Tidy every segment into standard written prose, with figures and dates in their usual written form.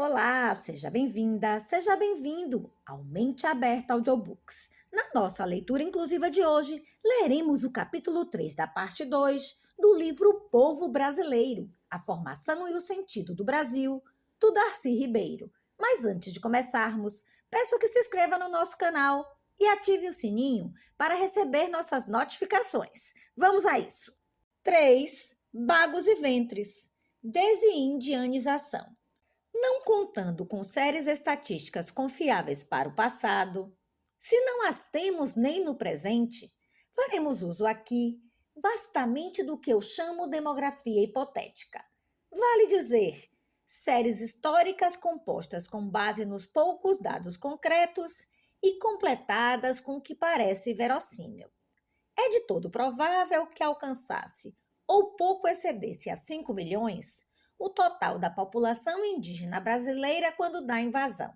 Olá, seja bem-vinda, seja bem-vindo ao Mente Aberta Audiobooks. Na nossa leitura inclusiva de hoje, leremos o capítulo 3 da parte 2 do livro Povo Brasileiro, A Formação e o Sentido do Brasil, do Darcy Ribeiro. Mas antes de começarmos, peço que se inscreva no nosso canal e ative o sininho para receber nossas notificações. Vamos a isso! 3. Bagos e ventres. Desindianização. Não contando com séries estatísticas confiáveis para o passado, se não as temos nem no presente, faremos uso aqui vastamente do que eu chamo demografia hipotética. Vale dizer, séries históricas compostas com base nos poucos dados concretos e completadas com o que parece verossímil. É de todo provável que alcançasse ou pouco excedesse a 5 milhões o total da população indígena brasileira quando da invasão.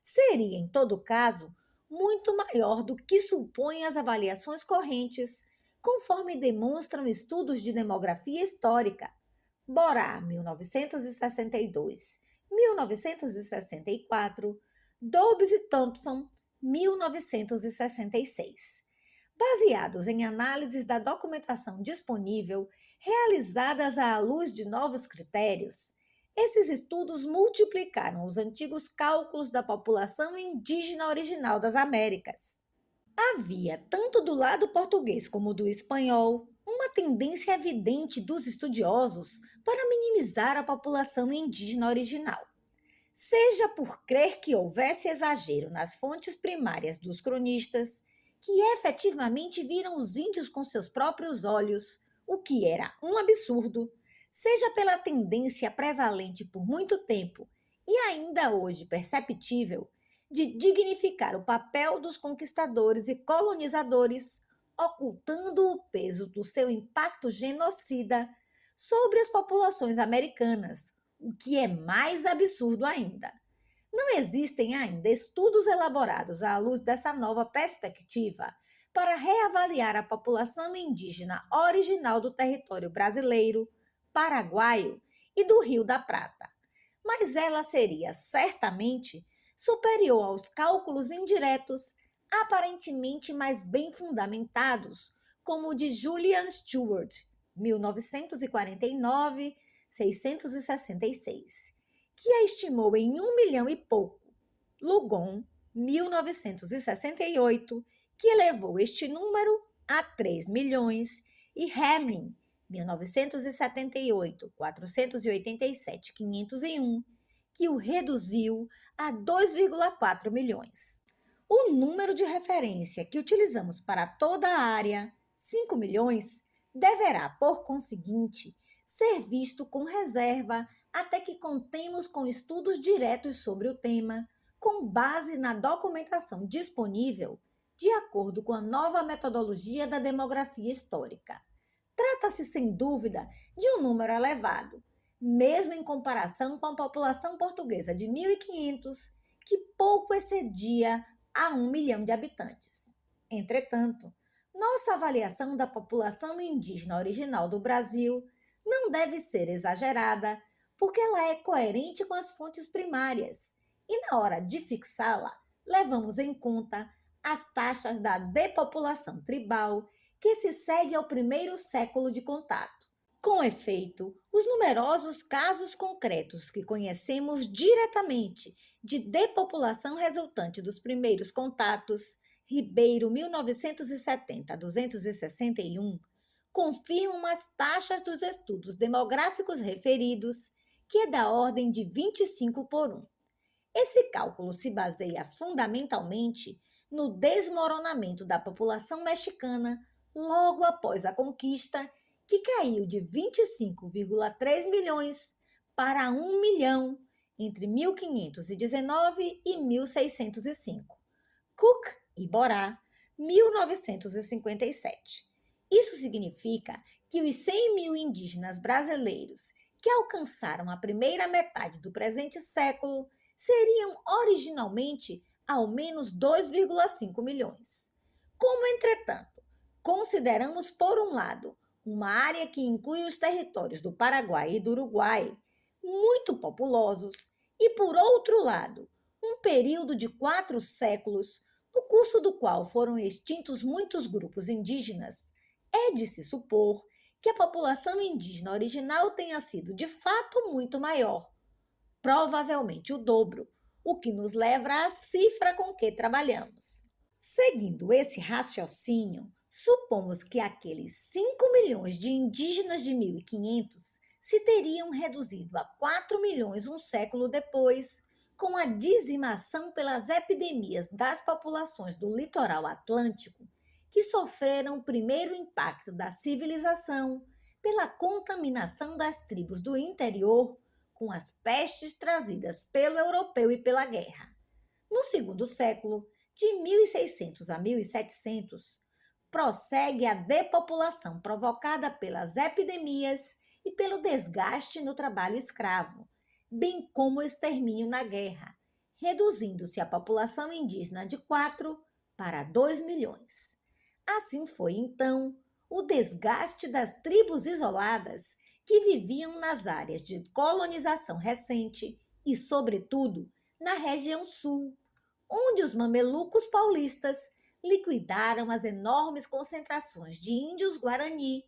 Seria, em todo caso, muito maior do que supõem as avaliações correntes, conforme demonstram estudos de demografia histórica. Borá, 1962, 1964, Dobbs e Thompson, 1966. Baseados em análises da documentação disponível, realizadas à luz de novos critérios, esses estudos multiplicaram os antigos cálculos da população indígena original das Américas. Havia, tanto do lado português como do espanhol, uma tendência evidente dos estudiosos para minimizar a população indígena original. Seja por crer que houvesse exagero nas fontes primárias dos cronistas, que efetivamente viram os índios com seus próprios olhos, o que era um absurdo, seja pela tendência prevalente por muito tempo e ainda hoje perceptível de dignificar o papel dos conquistadores e colonizadores, ocultando o peso do seu impacto genocida sobre as populações americanas, o que é mais absurdo ainda. Não existem ainda estudos elaborados à luz dessa nova perspectiva para reavaliar a população indígena original do território brasileiro, paraguaio e do Rio da Prata. Mas ela seria certamente superior aos cálculos indiretos, aparentemente mais bem fundamentados, como o de Julian Stewart, 1949-666, que a estimou em 1 milhão e pouco. Lugon, 1968, que elevou este número a 3 milhões, e Hamlin, 1978, 487, 501, que o reduziu a 2,4 milhões. O número de referência que utilizamos para toda a área, 5 milhões, deverá, por conseguinte, ser visto com reserva até que contemos com estudos diretos sobre o tema, com base na documentação disponível, de acordo com a nova metodologia da demografia histórica. Trata-se, sem dúvida, de um número elevado, mesmo em comparação com a população portuguesa de 1.500, que pouco excedia a 1 milhão de habitantes. Entretanto, nossa avaliação da população indígena original do Brasil não deve ser exagerada, porque ela é coerente com as fontes primárias e, na hora de fixá-la, levamos em conta as taxas da depopulação tribal que se segue ao primeiro século de contato. Com efeito, os numerosos casos concretos que conhecemos diretamente de depopulação resultante dos primeiros contatos, Ribeiro 1970-261, confirmam as taxas dos estudos demográficos referidos, que é da ordem de 25 por 1. Esse cálculo se baseia fundamentalmente no desmoronamento da população mexicana logo após a conquista, que caiu de 25,3 milhões para 1 milhão entre 1519 e 1605. Cook e Borá, 1957. Isso significa que os 100 mil indígenas brasileiros que alcançaram a primeira metade do presente século seriam originalmente ao menos 2,5 milhões. Como, entretanto, consideramos, por um lado, uma área que inclui os territórios do Paraguai e do Uruguai, muito populosos, e, por outro lado, um período de 4 séculos, no curso do qual foram extintos muitos grupos indígenas, é de se supor que a população indígena original tenha sido de fato muito maior, provavelmente o dobro, o que nos leva à cifra com que trabalhamos. Seguindo esse raciocínio, supomos que aqueles 5 milhões de indígenas de 1500 se teriam reduzido a 4 milhões um século depois, com a dizimação pelas epidemias das populações do litoral atlântico, que sofreram o primeiro impacto da civilização pela contaminação das tribos do interior com as pestes trazidas pelo europeu e pela guerra. No segundo século, de 1600 a 1700, prossegue a depopulação provocada pelas epidemias e pelo desgaste no trabalho escravo, bem como o extermínio na guerra, reduzindo-se a população indígena de 4 para 2 milhões. Assim foi, então, o desgaste das tribos isoladas que viviam nas áreas de colonização recente e, sobretudo, na região sul, onde os mamelucos paulistas liquidaram as enormes concentrações de índios guarani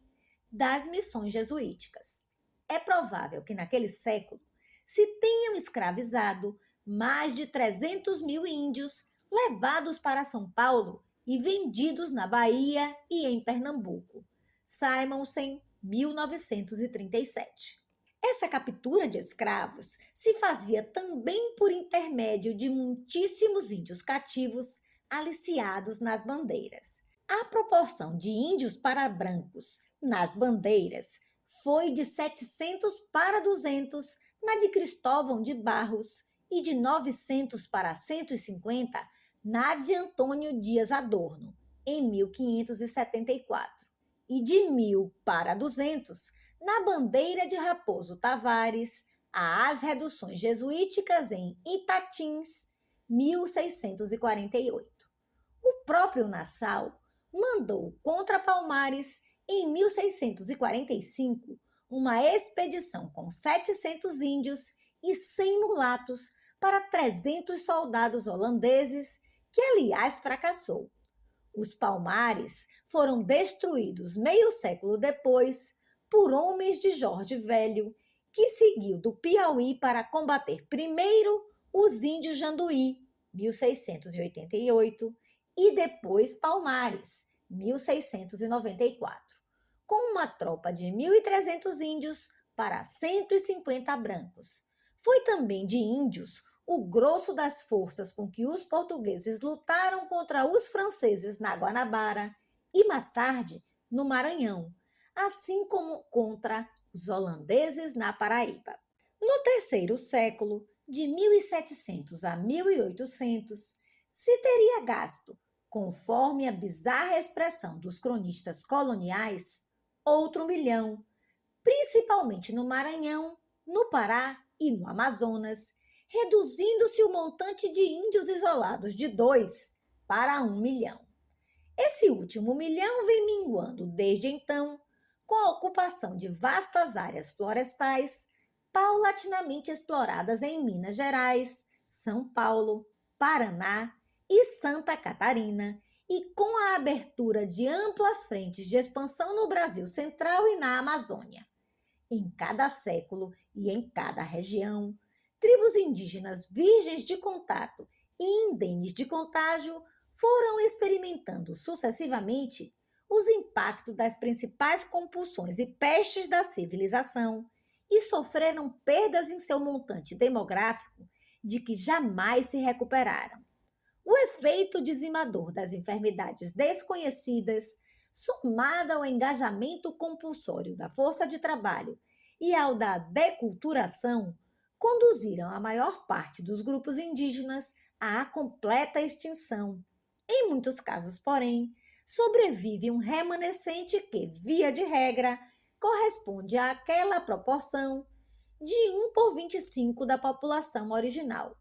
das missões jesuíticas. É provável que naquele século se tenham escravizado mais de 300 mil índios levados para São Paulo e vendidos na Bahia e em Pernambuco. Simonsen, 1937. Essa captura de escravos se fazia também por intermédio de muitíssimos índios cativos aliciados nas bandeiras. A proporção de índios para brancos nas bandeiras foi de 700 para 200 na de Cristóvão de Barros e de 900 para 150 na de Antônio Dias Adorno, em 1574, e de 1000 para 200 na bandeira de Raposo Tavares, às reduções jesuíticas em Itatins, 1648. O próprio Nassau mandou contra Palmares, em 1645, uma expedição com 700 índios e 100 mulatos para 300 soldados holandeses, que, aliás, fracassou. Os Palmares foram destruídos meio século depois por homens de Jorge Velho, que seguiu do Piauí para combater primeiro os índios Janduí, 1688, e depois Palmares, 1694, com uma tropa de 1.300 índios para 150 brancos. Foi também de índios o grosso das forças com que os portugueses lutaram contra os franceses na Guanabara e, mais tarde, no Maranhão, assim como contra os holandeses na Paraíba. No terceiro século, de 1700 a 1800, se teria gasto, conforme a bizarra expressão dos cronistas coloniais, outro 1 milhão, principalmente no Maranhão, no Pará e no Amazonas, reduzindo-se o montante de índios isolados de 2 para 1 milhão. Esse último 1 milhão vem minguando desde então, com a ocupação de vastas áreas florestais, paulatinamente exploradas em Minas Gerais, São Paulo, Paraná e Santa Catarina, e com a abertura de amplas frentes de expansão no Brasil Central e na Amazônia. Em cada século e em cada região, tribos indígenas virgens de contato e indenes de contágio foram experimentando sucessivamente os impactos das principais compulsões e pestes da civilização e sofreram perdas em seu montante demográfico de que jamais se recuperaram. O efeito dizimador das enfermidades desconhecidas, somado ao engajamento compulsório da força de trabalho e ao da deculturação, conduziram a maior parte dos grupos indígenas à completa extinção. Em muitos casos, porém, sobrevive um remanescente que, via de regra, corresponde àquela proporção de 1 por 25 da população original.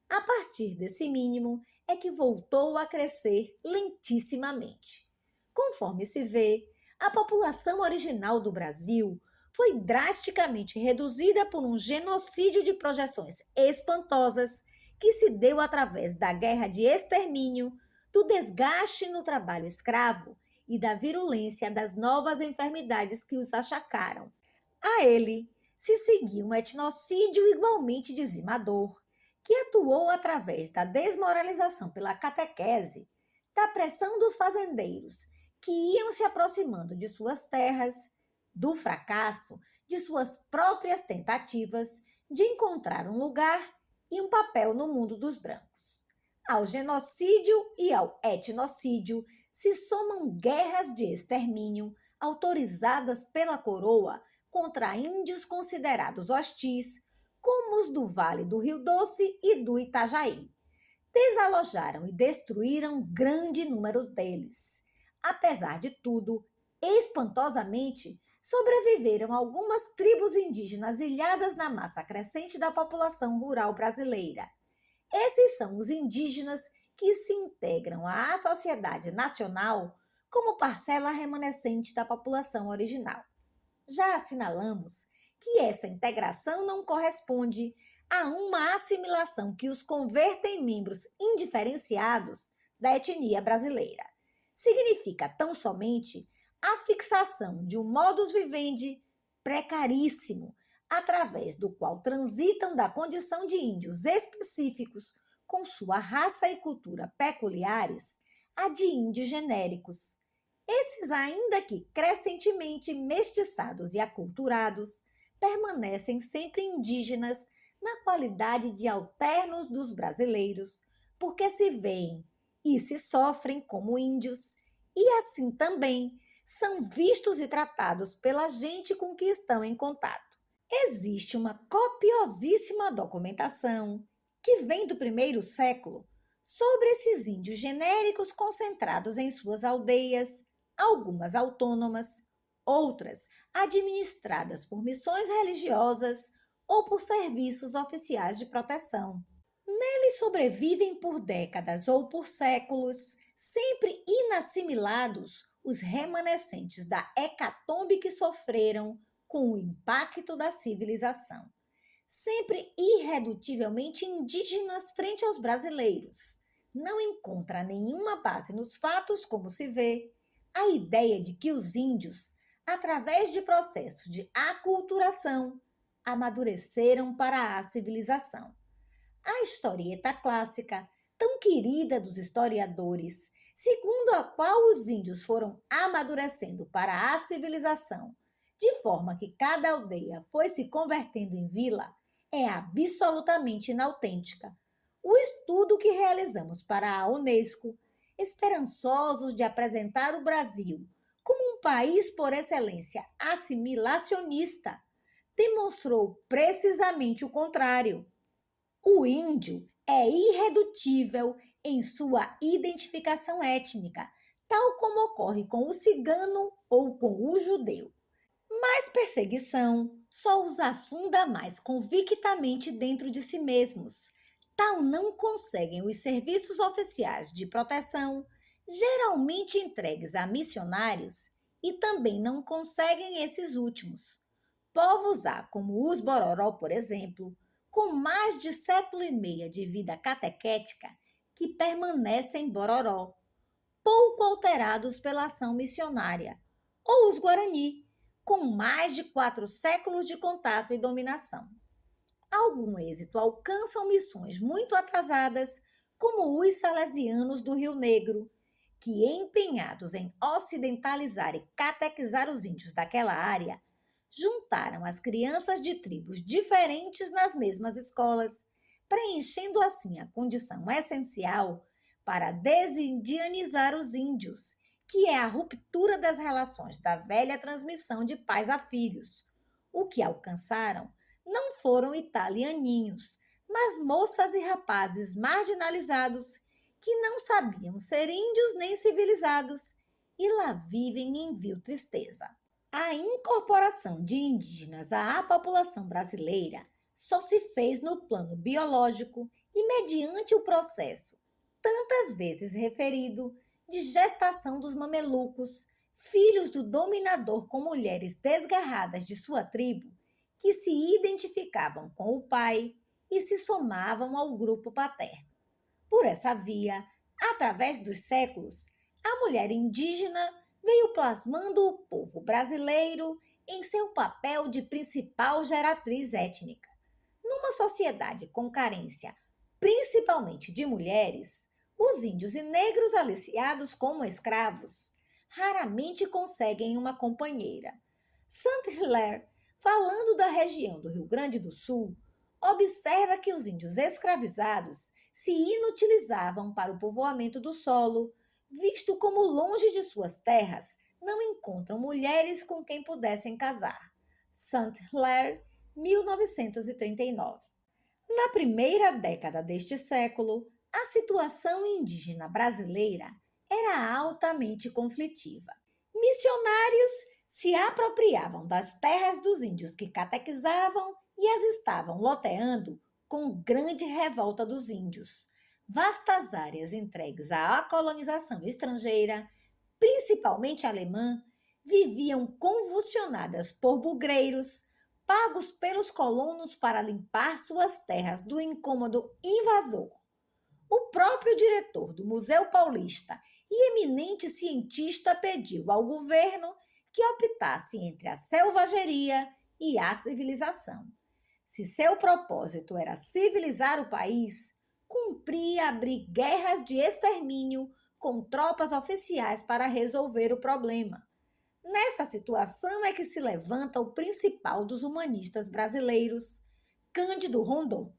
A partir desse mínimo é que voltou a crescer lentissimamente. Conforme se vê, a população original do Brasil foi drasticamente reduzida por um genocídio de projeções espantosas que se deu através da guerra de extermínio, do desgaste no trabalho escravo e da virulência das novas enfermidades que os achacaram. A ele se seguiu um etnocídio igualmente dizimador, que atuou através da desmoralização pela catequese, da pressão dos fazendeiros, que iam se aproximando de suas terras, do fracasso de suas próprias tentativas de encontrar um lugar e um papel no mundo dos brancos. Ao genocídio e ao etnocídio se somam guerras de extermínio autorizadas pela coroa contra índios considerados hostis, como os do Vale do Rio Doce e do Itajaí. Desalojaram e destruíram grande número deles. Apesar de tudo, espantosamente, sobreviveram algumas tribos indígenas ilhadas na massa crescente da população rural brasileira. Esses são os indígenas que se integram à sociedade nacional como parcela remanescente da população original. Já assinalamos que essa integração não corresponde a uma assimilação que os converta em membros indiferenciados da etnia brasileira. Significa tão somente a fixação de um modus vivendi precaríssimo, através do qual transitam da condição de índios específicos com sua raça e cultura peculiares a de índios genéricos. Esses, ainda que crescentemente mestiçados e aculturados, permanecem sempre indígenas na qualidade de alternos dos brasileiros, porque se veem e se sofrem como índios, e assim também são vistos e tratados pela gente com que estão em contato. Existe uma copiosíssima documentação, que vem do primeiro século, sobre esses índios genéricos concentrados em suas aldeias, algumas autônomas, outras administradas por missões religiosas ou por serviços oficiais de proteção. Neles sobrevivem por décadas ou por séculos, sempre inassimilados, os remanescentes da hecatombe que sofreram com o impacto da civilização. Sempre irredutivelmente indígenas frente aos brasileiros. Não encontra nenhuma base nos fatos, como se vê, a ideia de que os índios, através de processos de aculturação, amadureceram para a civilização. A historieta clássica, tão querida dos historiadores, segundo a qual os índios foram amadurecendo para a civilização, de forma que cada aldeia foi se convertendo em vila, é absolutamente inautêntica. O estudo que realizamos para a Unesco, esperançosos de apresentar o Brasil como um país por excelência assimilacionista, demonstrou precisamente o contrário. O índio é irredutível em sua identificação étnica, tal como ocorre com o cigano ou com o judeu. Mas perseguição só os afunda mais convictamente dentro de si mesmos. Tal não conseguem os serviços oficiais de proteção, geralmente entregues a missionários, e também não conseguem esses últimos. Povos há, como os Bororó, por exemplo, com mais de século e meio de vida catequética, que permanecem Bororó, pouco alterados pela ação missionária, ou os Guarani, com mais de 4 séculos de contato e dominação. Algum êxito alcançam missões muito atrasadas, como os salesianos do Rio Negro, que, empenhados em ocidentalizar e catequizar os índios daquela área, juntaram as crianças de tribos diferentes nas mesmas escolas, preenchendo assim a condição essencial para desindianizar os índios, que é a ruptura das relações da velha transmissão de pais a filhos. O que alcançaram não foram italianinhos, mas moças e rapazes marginalizados que não sabiam ser índios nem civilizados e lá vivem em vil tristeza. A incorporação de indígenas à população brasileira só se fez no plano biológico e mediante o processo, tantas vezes referido, de gestação dos mamelucos, filhos do dominador com mulheres desgarradas de sua tribo, que se identificavam com o pai e se somavam ao grupo paterno. Por essa via, através dos séculos, a mulher indígena veio plasmando o povo brasileiro em seu papel de principal geratriz étnica. Numa sociedade com carência, principalmente de mulheres, os índios e negros aliciados como escravos raramente conseguem uma companheira. Saint-Hilaire, falando da região do Rio Grande do Sul, observa que os índios escravizados se inutilizavam para o povoamento do solo, visto como longe de suas terras não encontram mulheres com quem pudessem casar. Saint-Hilaire, 1939. Na primeira década deste século, a situação indígena brasileira era altamente conflitiva. Missionários se apropriavam das terras dos índios que catequizavam e as estavam loteando com grande revolta dos índios. Vastas áreas entregues à colonização estrangeira, principalmente alemã, viviam convulsionadas por bugreiros, pagos pelos colonos para limpar suas terras do incômodo invasor. O próprio diretor do Museu Paulista e eminente cientista pediu ao governo que optasse entre a selvageria e a civilização. Se seu propósito era civilizar o país, cumpria abrir guerras de extermínio com tropas oficiais para resolver o problema. Nessa situação é que se levanta o principal dos humanistas brasileiros, Cândido Rondon.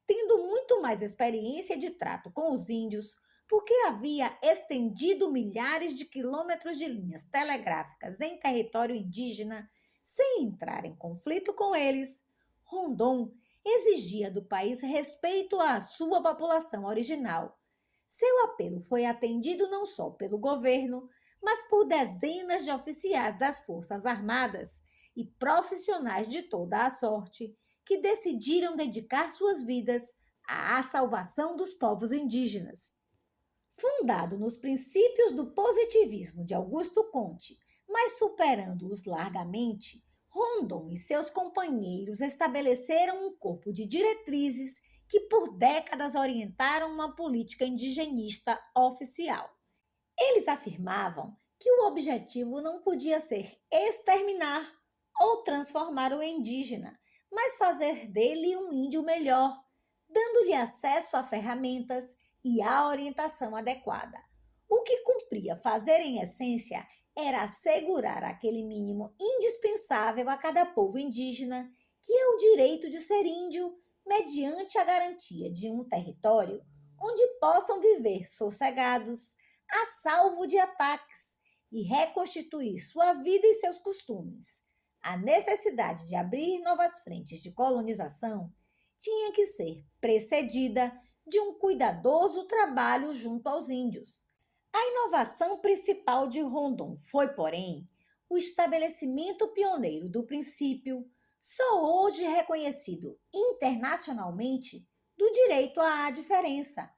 Tendo muito mais experiência de trato com os índios, porque havia estendido milhares de quilômetros de linhas telegráficas em território indígena, sem entrar em conflito com eles, Rondon exigia do país respeito à sua população original. Seu apelo foi atendido não só pelo governo, mas por dezenas de oficiais das Forças Armadas e profissionais de toda a sorte, que decidiram dedicar suas vidas à salvação dos povos indígenas. Fundado nos princípios do positivismo de Augusto Comte, mas superando-os largamente, Rondon e seus companheiros estabeleceram um corpo de diretrizes que por décadas orientaram uma política indigenista oficial. Eles afirmavam que o objetivo não podia ser exterminar ou transformar o indígena, mas fazer dele um índio melhor, dando-lhe acesso a ferramentas e à orientação adequada. O que cumpria fazer, em essência, era assegurar aquele mínimo indispensável a cada povo indígena, que é o direito de ser índio, mediante a garantia de um território onde possam viver sossegados, a salvo de ataques, e reconstituir sua vida e seus costumes. A necessidade de abrir novas frentes de colonização tinha que ser precedida de um cuidadoso trabalho junto aos índios. A inovação principal de Rondon foi, porém, o estabelecimento pioneiro do princípio, só hoje reconhecido internacionalmente, do direito à diferença.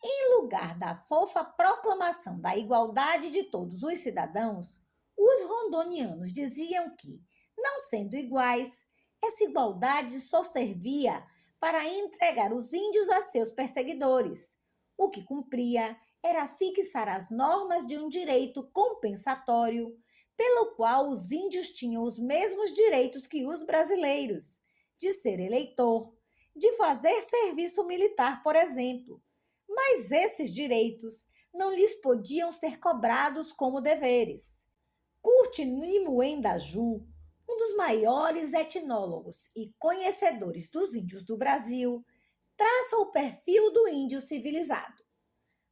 Em lugar da fofa proclamação da igualdade de todos os cidadãos, os rondonianos diziam que, não sendo iguais, essa igualdade só servia para entregar os índios a seus perseguidores. O que cumpria era fixar as normas de um direito compensatório, pelo qual os índios tinham os mesmos direitos que os brasileiros, de ser eleitor, de fazer serviço militar, por exemplo. Mas esses direitos não lhes podiam ser cobrados como deveres. Kurt Nimue-Ndaju, um dos maiores etnólogos e conhecedores dos índios do Brasil, traça o perfil do índio civilizado.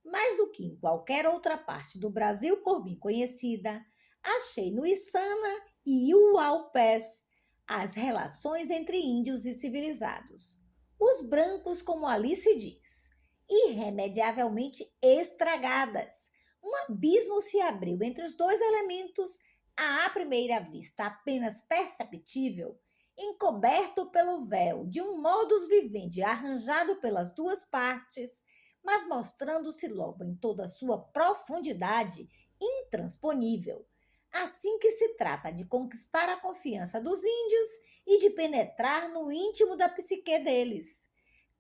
Mais do que em qualquer outra parte do Brasil por mim conhecida, achei no Içana e Uaupés as relações entre índios e civilizados. Os brancos, como ali se diz, irremediavelmente estragadas. Um abismo se abriu entre os dois elementos, à primeira vista apenas perceptível, encoberto pelo véu de um modus vivendi arranjado pelas duas partes, mas mostrando-se logo em toda a sua profundidade intransponível. assim que se trata de conquistar a confiança dos índios e de penetrar no íntimo da psique deles.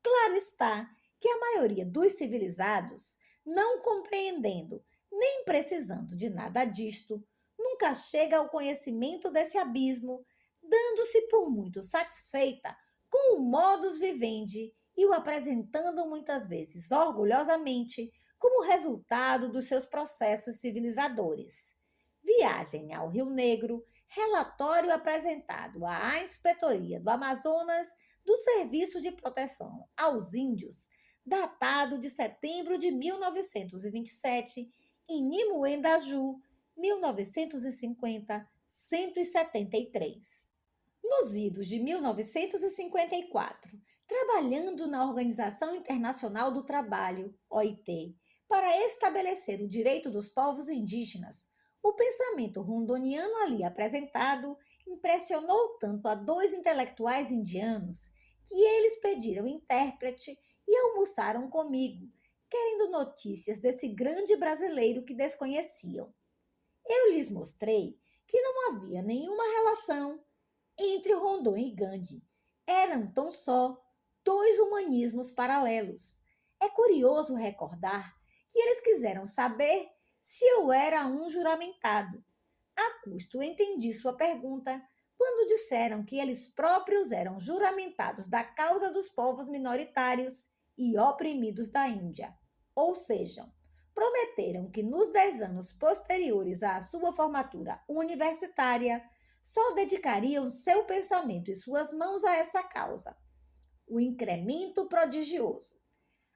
Claro está que a maioria dos civilizados, não compreendendo nem precisando de nada disto, nunca chega ao conhecimento desse abismo, dando-se por muito satisfeita com o modus vivendi e o apresentando muitas vezes orgulhosamente como resultado dos seus processos civilizadores. Viagem ao Rio Negro, relatório apresentado à Inspetoria do Amazonas do Serviço de Proteção aos Índios, datado de setembro de 1927, em Nimoendaju, 1950, 173. Nos idos de 1954, trabalhando na Organização Internacional do Trabalho, OIT, para estabelecer o direito dos povos indígenas, o pensamento rondoniano ali apresentado impressionou tanto a dois intelectuais indianos que eles pediram intérprete e almoçaram comigo, querendo notícias desse grande brasileiro que desconheciam. Eu lhes mostrei que não havia nenhuma relação entre Rondon e Gandhi. Eram tão só dois humanismos paralelos. É curioso recordar que eles quiseram saber se eu era um juramentado. A custo entendi sua pergunta quando disseram que eles próprios eram juramentados da causa dos povos minoritários e oprimidos da Índia. Ou seja, prometeram que nos 10 anos posteriores à sua formatura universitária só dedicariam seu pensamento e suas mãos a essa causa. O incremento prodigioso.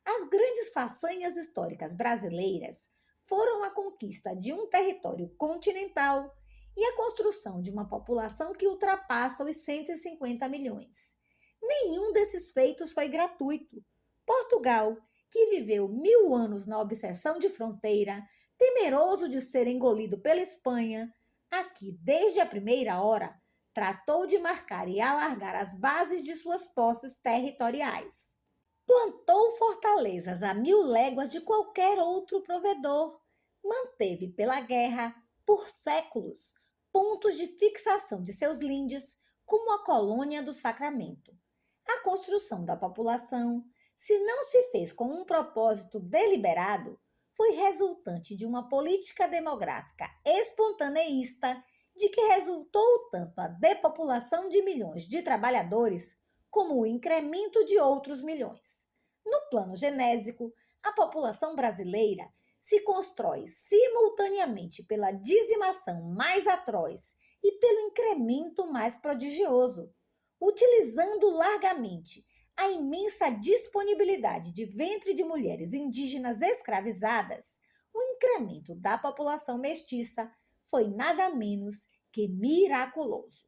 As grandes façanhas históricas brasileiras foram a conquista de um território continental e a construção de uma população que ultrapassa os 150 milhões. Nenhum desses feitos foi gratuito. Portugal, que viveu 1000 anos na obsessão de fronteira, temeroso de ser engolido pela Espanha, aqui, desde a primeira hora, tratou de marcar e alargar as bases de suas posses territoriais. Plantou fortalezas a 1000 léguas de qualquer outro provedor. Manteve pela guerra, por séculos, pontos de fixação de seus lindes, como a colônia do Sacramento. A construção da população, se não se fez com um propósito deliberado, foi resultante de uma política demográfica espontaneísta de que resultou tanto a depopulação de milhões de trabalhadores como o incremento de outros milhões. No plano genésico, a população brasileira se constrói simultaneamente pela dizimação mais atroz e pelo incremento mais prodigioso, utilizando largamente a imensa disponibilidade de ventre de mulheres indígenas escravizadas. O incremento da população mestiça foi nada menos que miraculoso.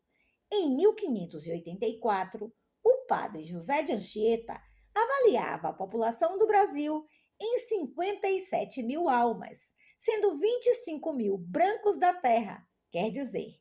Em 1584, o padre José de Anchieta avaliava a população do Brasil em 57 mil almas, sendo 25 mil brancos da terra, quer dizer,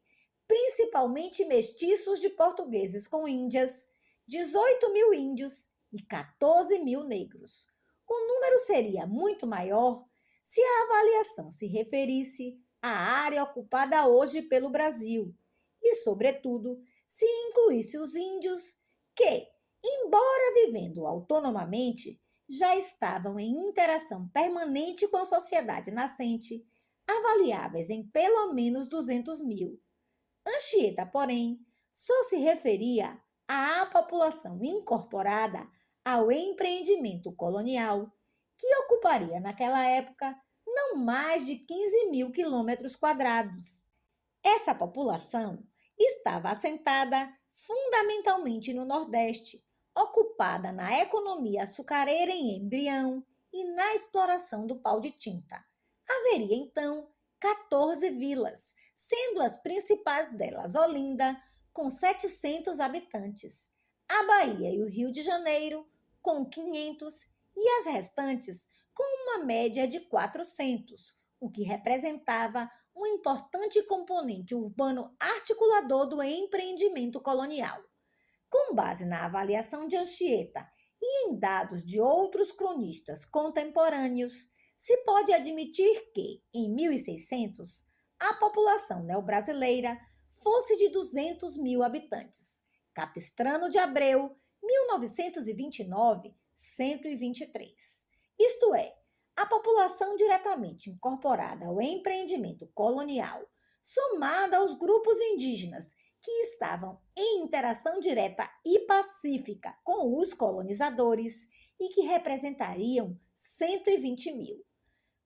principalmente mestiços de portugueses com índias, 18 mil índios e 14 mil negros. O número seria muito maior se a avaliação se referisse à área ocupada hoje pelo Brasil e, sobretudo, se incluísse os índios que, embora vivendo autonomamente, já estavam em interação permanente com a sociedade nascente, avaliáveis em pelo menos 200 mil. Anchieta, porém, só se referia à população incorporada ao empreendimento colonial, que ocuparia naquela época não mais de 15 mil quilômetros quadrados. Essa população estava assentada fundamentalmente no Nordeste, ocupada na economia açucareira em embrião e na exploração do pau de tinta. Haveria, então, 14 vilas, sendo as principais delas Olinda, com 700 habitantes, a Bahia e o Rio de Janeiro, com 500, e as restantes com uma média de 400, o que representava um importante componente urbano articulador do empreendimento colonial. Com base na avaliação de Anchieta e em dados de outros cronistas contemporâneos, se pode admitir que, em 1600, a população neobrasileira fosse de 200 mil habitantes. Capistrano de Abreu, 1929, 123. Isto é, a população diretamente incorporada ao empreendimento colonial, somada aos grupos indígenas que estavam em interação direta e pacífica com os colonizadores e que representariam 120 mil.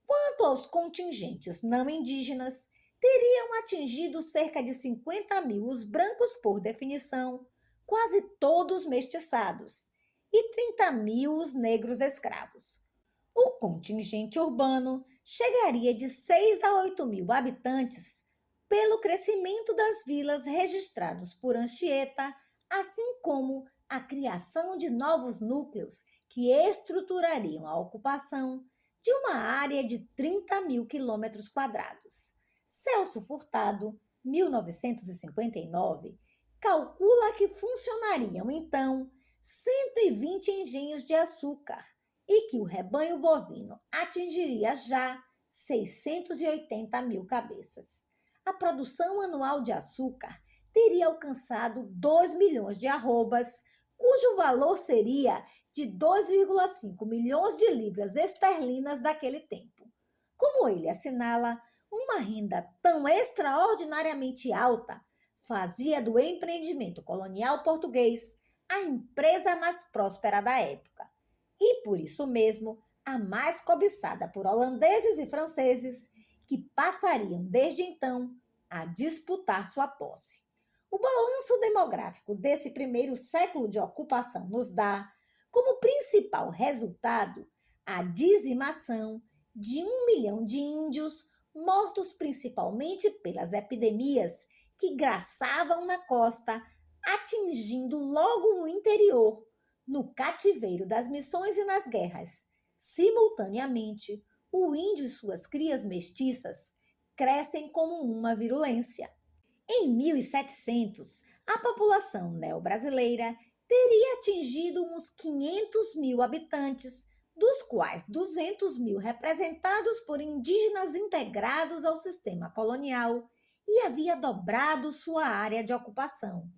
Quanto aos contingentes não indígenas, teriam atingido cerca de 50 mil os brancos por definição, quase todos mestiçados, e 30 mil os negros escravos. O contingente urbano chegaria de 6 a 8 mil habitantes pelo crescimento das vilas registrados por Anchieta, assim como a criação de novos núcleos que estruturariam a ocupação de uma área de 30 mil quilômetros quadrados. Celso Furtado, 1959, calcula que funcionariam então 120 engenhos de açúcar e que o rebanho bovino atingiria já 680 mil cabeças. A produção anual de açúcar teria alcançado 2 milhões de arrobas, cujo valor seria de 2,5 milhões de libras esterlinas daquele tempo. Como ele assinala, uma renda tão extraordinariamente alta fazia do empreendimento colonial português a empresa mais próspera da época e, por isso mesmo, a mais cobiçada por holandeses e franceses, que passariam desde então a disputar sua posse. O balanço demográfico desse primeiro século de ocupação nos dá, como principal resultado, a dizimação de 1 milhão de índios mortos principalmente pelas epidemias que graçavam na costa, atingindo logo o interior, no cativeiro das missões e nas guerras. Simultaneamente, o índio e suas crias mestiças crescem como uma virulência. Em 1700, a população neobrasileira teria atingido uns 500 mil habitantes, dos quais 200 mil representados por indígenas integrados ao sistema colonial, e havia dobrado sua área de ocupação.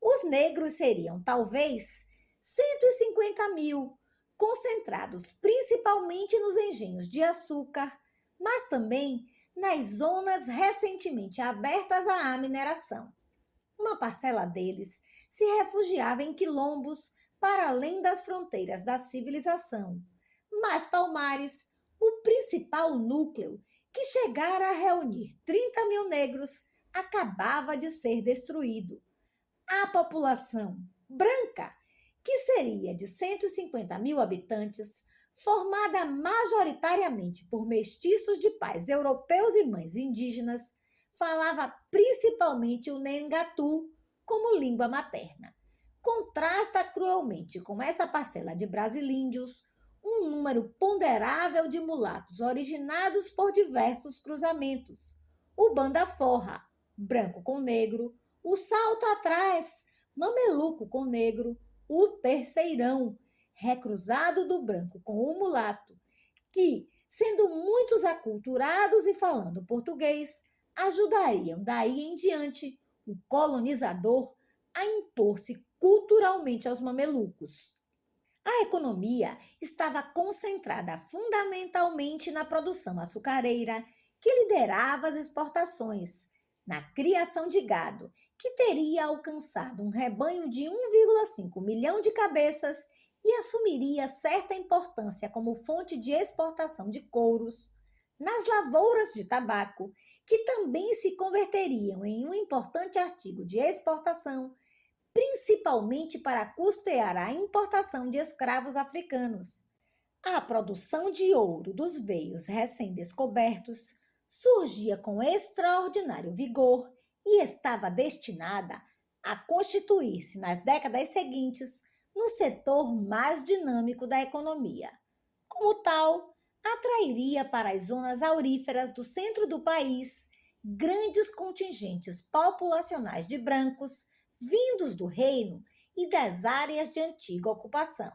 Os negros seriam, talvez, 150 mil, concentrados principalmente nos engenhos de açúcar, mas também nas zonas recentemente abertas à mineração. Uma parcela deles se refugiava em quilombos para além das fronteiras da civilização. Mas Palmares, o principal núcleo, que chegara a reunir 30 mil negros, acabava de ser destruído. A população branca, que seria de 150 mil habitantes, formada majoritariamente por mestiços de pais europeus e mães indígenas, falava principalmente o Nengatu como língua materna. Contrasta cruelmente com essa parcela de brasilíndios um número ponderável de mulatos originados por diversos cruzamentos. O banda forra, branco com negro, o salto atrás, mameluco com negro, o terceirão, recruzado do branco com o mulato, que, sendo muitos aculturados e falando português, ajudariam daí em diante o colonizador a impor-se culturalmente aos mamelucos. A economia estava concentrada fundamentalmente na produção açucareira, que liderava as exportações, na criação de gado, que teria alcançado um rebanho de 1,5 milhão de cabeças e assumiria certa importância como fonte de exportação de couros, nas lavouras de tabaco, que também se converteriam em um importante artigo de exportação, principalmente para custear a importação de escravos africanos. A produção de ouro dos veios recém-descobertos surgia com extraordinário vigor e estava destinada a constituir-se nas décadas seguintes no setor mais dinâmico da economia. Como tal, atrairia para as zonas auríferas do centro do país grandes contingentes populacionais de brancos vindos do reino e das áreas de antiga ocupação,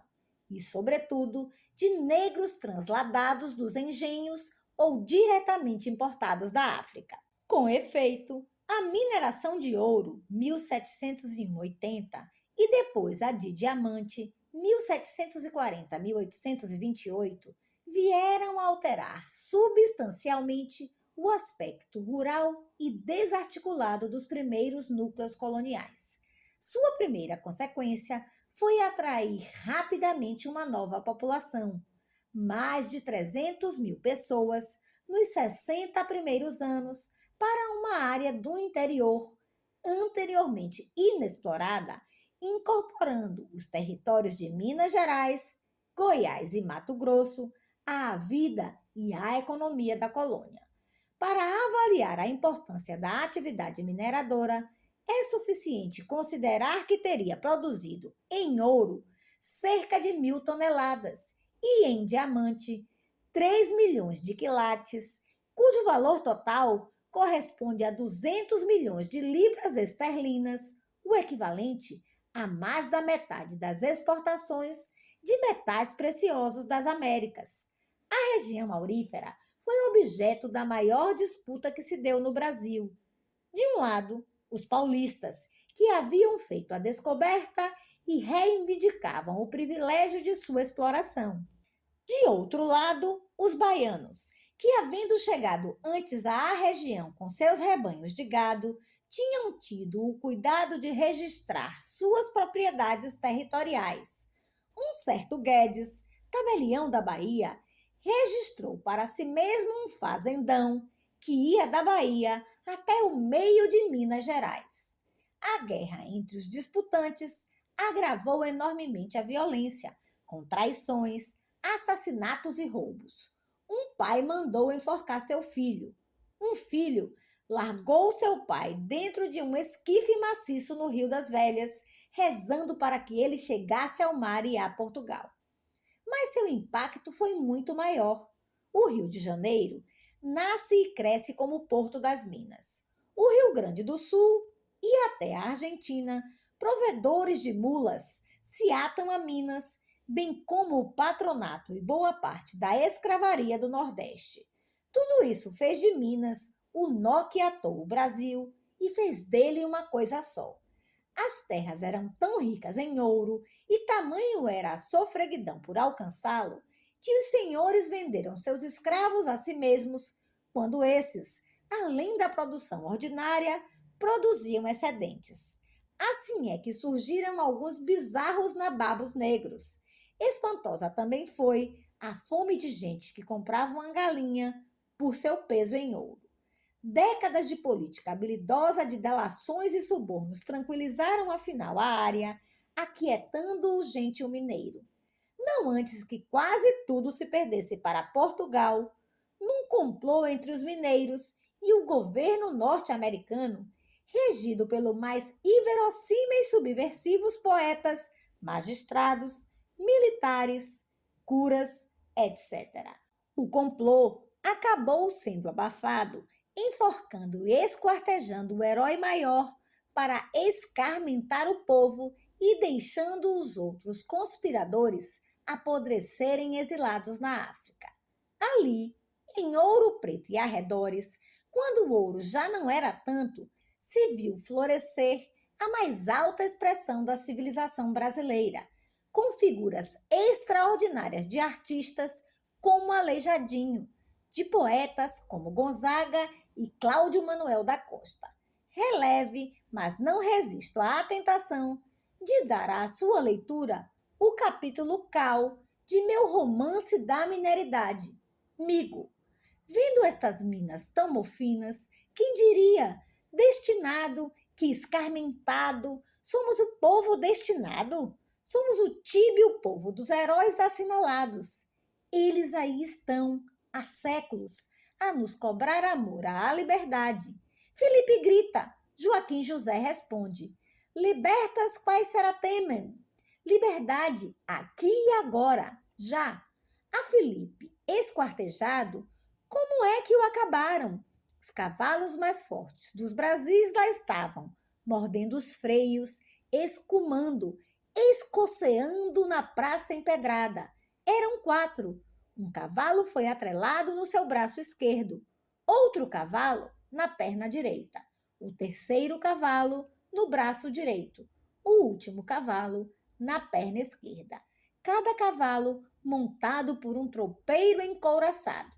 e, sobretudo, de negros transladados dos engenhos ou diretamente importados da África. Com efeito, a mineração de ouro, 1780, e depois a de diamante, 1740 a 1828, vieram alterar substancialmente o aspecto rural e desarticulado dos primeiros núcleos coloniais. Sua primeira consequência foi atrair rapidamente uma nova população, mais de 300 mil pessoas, nos 60 primeiros anos, para uma área do interior anteriormente inexplorada, incorporando os territórios de Minas Gerais, Goiás e Mato Grosso à vida e à economia da colônia. Para avaliar a importância da atividade mineradora, é suficiente considerar que teria produzido em ouro cerca de 1.000 toneladas e em diamante 3 milhões de quilates, cujo valor total corresponde a 200 milhões de libras esterlinas, o equivalente a mais da metade das exportações de metais preciosos das Américas. A região aurífera foi objeto da maior disputa que se deu no Brasil. De um lado, os paulistas, que haviam feito a descoberta e reivindicavam o privilégio de sua exploração. De outro lado, os baianos, que, havendo chegado antes à região com seus rebanhos de gado, tinham tido o cuidado de registrar suas propriedades territoriais. Um certo Guedes, tabelião da Bahia, registrou para si mesmo um fazendão que ia da Bahia até o meio de Minas Gerais. A guerra entre os disputantes agravou enormemente a violência, com traições, assassinatos e roubos. Um pai mandou enforcar seu filho. Um filho largou seu pai dentro de um esquife maciço no Rio das Velhas, rezando para que ele chegasse ao mar e a Portugal. Mas seu impacto foi muito maior. O Rio de Janeiro nasce e cresce como Porto das Minas. O Rio Grande do Sul e até a Argentina, provedores de mulas, se atam a Minas, bem como o patronato e boa parte da escravaria do Nordeste. Tudo isso fez de Minas o nó que atou o Brasil e fez dele uma coisa só. As terras eram tão ricas em ouro e tamanho era a sofreguidão por alcançá-lo, que os senhores venderam seus escravos a si mesmos, quando esses, além da produção ordinária, produziam excedentes. Assim é que surgiram alguns bizarros nababos negros. Espantosa também foi a fome de gente que comprava uma galinha por seu peso em ouro. Décadas de política habilidosa de delações e subornos tranquilizaram afinal a área, aquietando o gentio mineiro. Não antes que quase tudo se perdesse para Portugal, num complô entre os mineiros e o governo norte-americano, regido pelo mais inverossímeis subversivos poetas, magistrados, militares, curas, etc. O complô acabou sendo abafado, enforcando e esquartejando o herói maior para escarmentar o povo e deixando os outros conspiradores apodrecerem exilados na África. Ali, em Ouro Preto e arredores, quando o ouro já não era tanto, se viu florescer a mais alta expressão da civilização brasileira, com figuras extraordinárias de artistas como Aleijadinho, de poetas como Gonzaga e Cláudio Manuel da Costa. Releve, mas não resisto à tentação de dar à sua leitura o capítulo Cal de meu romance da mineridade, Migo. Vendo estas minas tão mofinas, quem diria, destinado, que escarmentado, somos o povo destinado? Somos o tíbio povo dos heróis assinalados. Eles aí estão, há séculos, a nos cobrar amor à liberdade. Felipe grita, Joaquim José responde, libertas quais será temem? Liberdade, aqui e agora, já. A Felipe, esquartejado, como é que o acabaram? Os cavalos mais fortes dos Brasis lá estavam, mordendo os freios, escumando, escoceando na praça empedrada. Eram 4. Um cavalo foi atrelado no seu braço esquerdo. Outro cavalo, na perna direita, o terceiro cavalo no braço direito, o último cavalo na perna esquerda. Cada cavalo montado por um tropeiro encouraçado.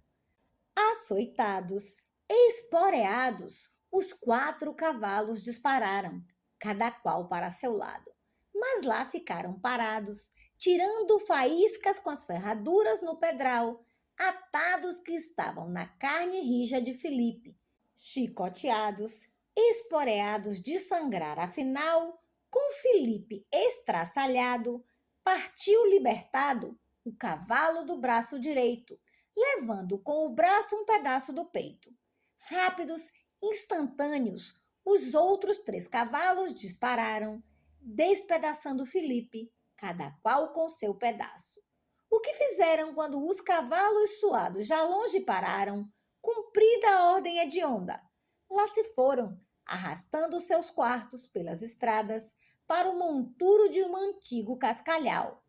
Açoitados, esporeados, os 4 cavalos dispararam, cada qual para seu lado. Mas lá ficaram parados, tirando faíscas com as ferraduras no pedral, atados que estavam na carne rija de Filipe, chicoteados, esporeados de sangrar. Afinal, com Filipe estraçalhado, partiu libertado o cavalo do braço direito, levando com o braço um pedaço do peito. Rápidos, instantâneos, os outros 3 cavalos dispararam, despedaçando Filipe, cada qual com seu pedaço. O que fizeram quando os cavalos suados já longe pararam, cumprida a ordem hedionda? Lá se foram, arrastando seus quartos pelas estradas para o monturo de um antigo cascalhau.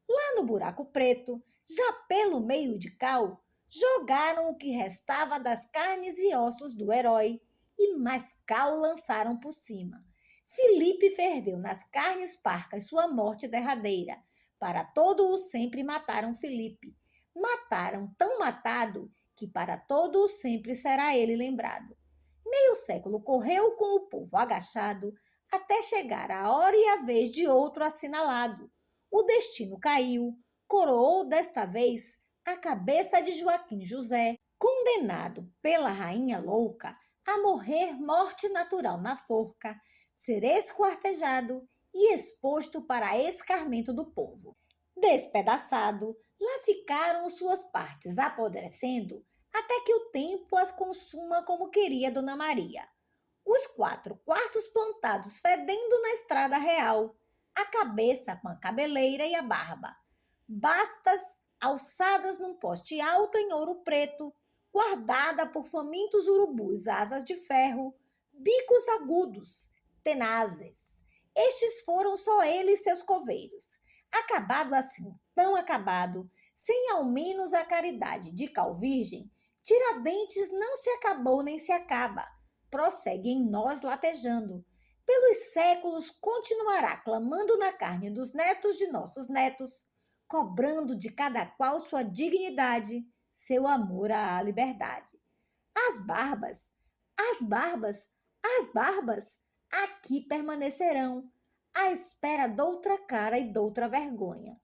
Lá no buraco preto, já pelo meio de cal, jogaram o que restava das carnes e ossos do herói e mais cal lançaram por cima. Filipe ferveu nas carnes parcas sua morte derradeira. Para todo o sempre mataram Filipe. Mataram tão matado que para todo o sempre será ele lembrado. Meio século correu com o povo agachado até chegar a hora e a vez de outro assinalado. O destino caiu, coroou desta vez a cabeça de Joaquim José, condenado pela rainha louca a morrer morte natural na forca, ser esquartejado e exposto para escarmento do povo. Despedaçado, lá ficaram suas partes apodrecendo, até que o tempo as consuma como queria Dona Maria. Os 4 quartos plantados fedendo na estrada real, a cabeça com a cabeleira e a barba, bastas alçadas num poste alto em ouro preto, guardada por famintos urubus, asas de ferro, bicos agudos, tenazes. Estes foram só ele e seus coveiros. Acabado assim, tão acabado, sem ao menos a caridade de Calvirgem, Tiradentes não se acabou nem se acaba, prossegue em nós latejando. Pelos séculos continuará clamando na carne dos netos de nossos netos, cobrando de cada qual sua dignidade, seu amor à liberdade. As barbas, as barbas, as barbas, aqui permanecerão, à espera doutra cara e doutra vergonha.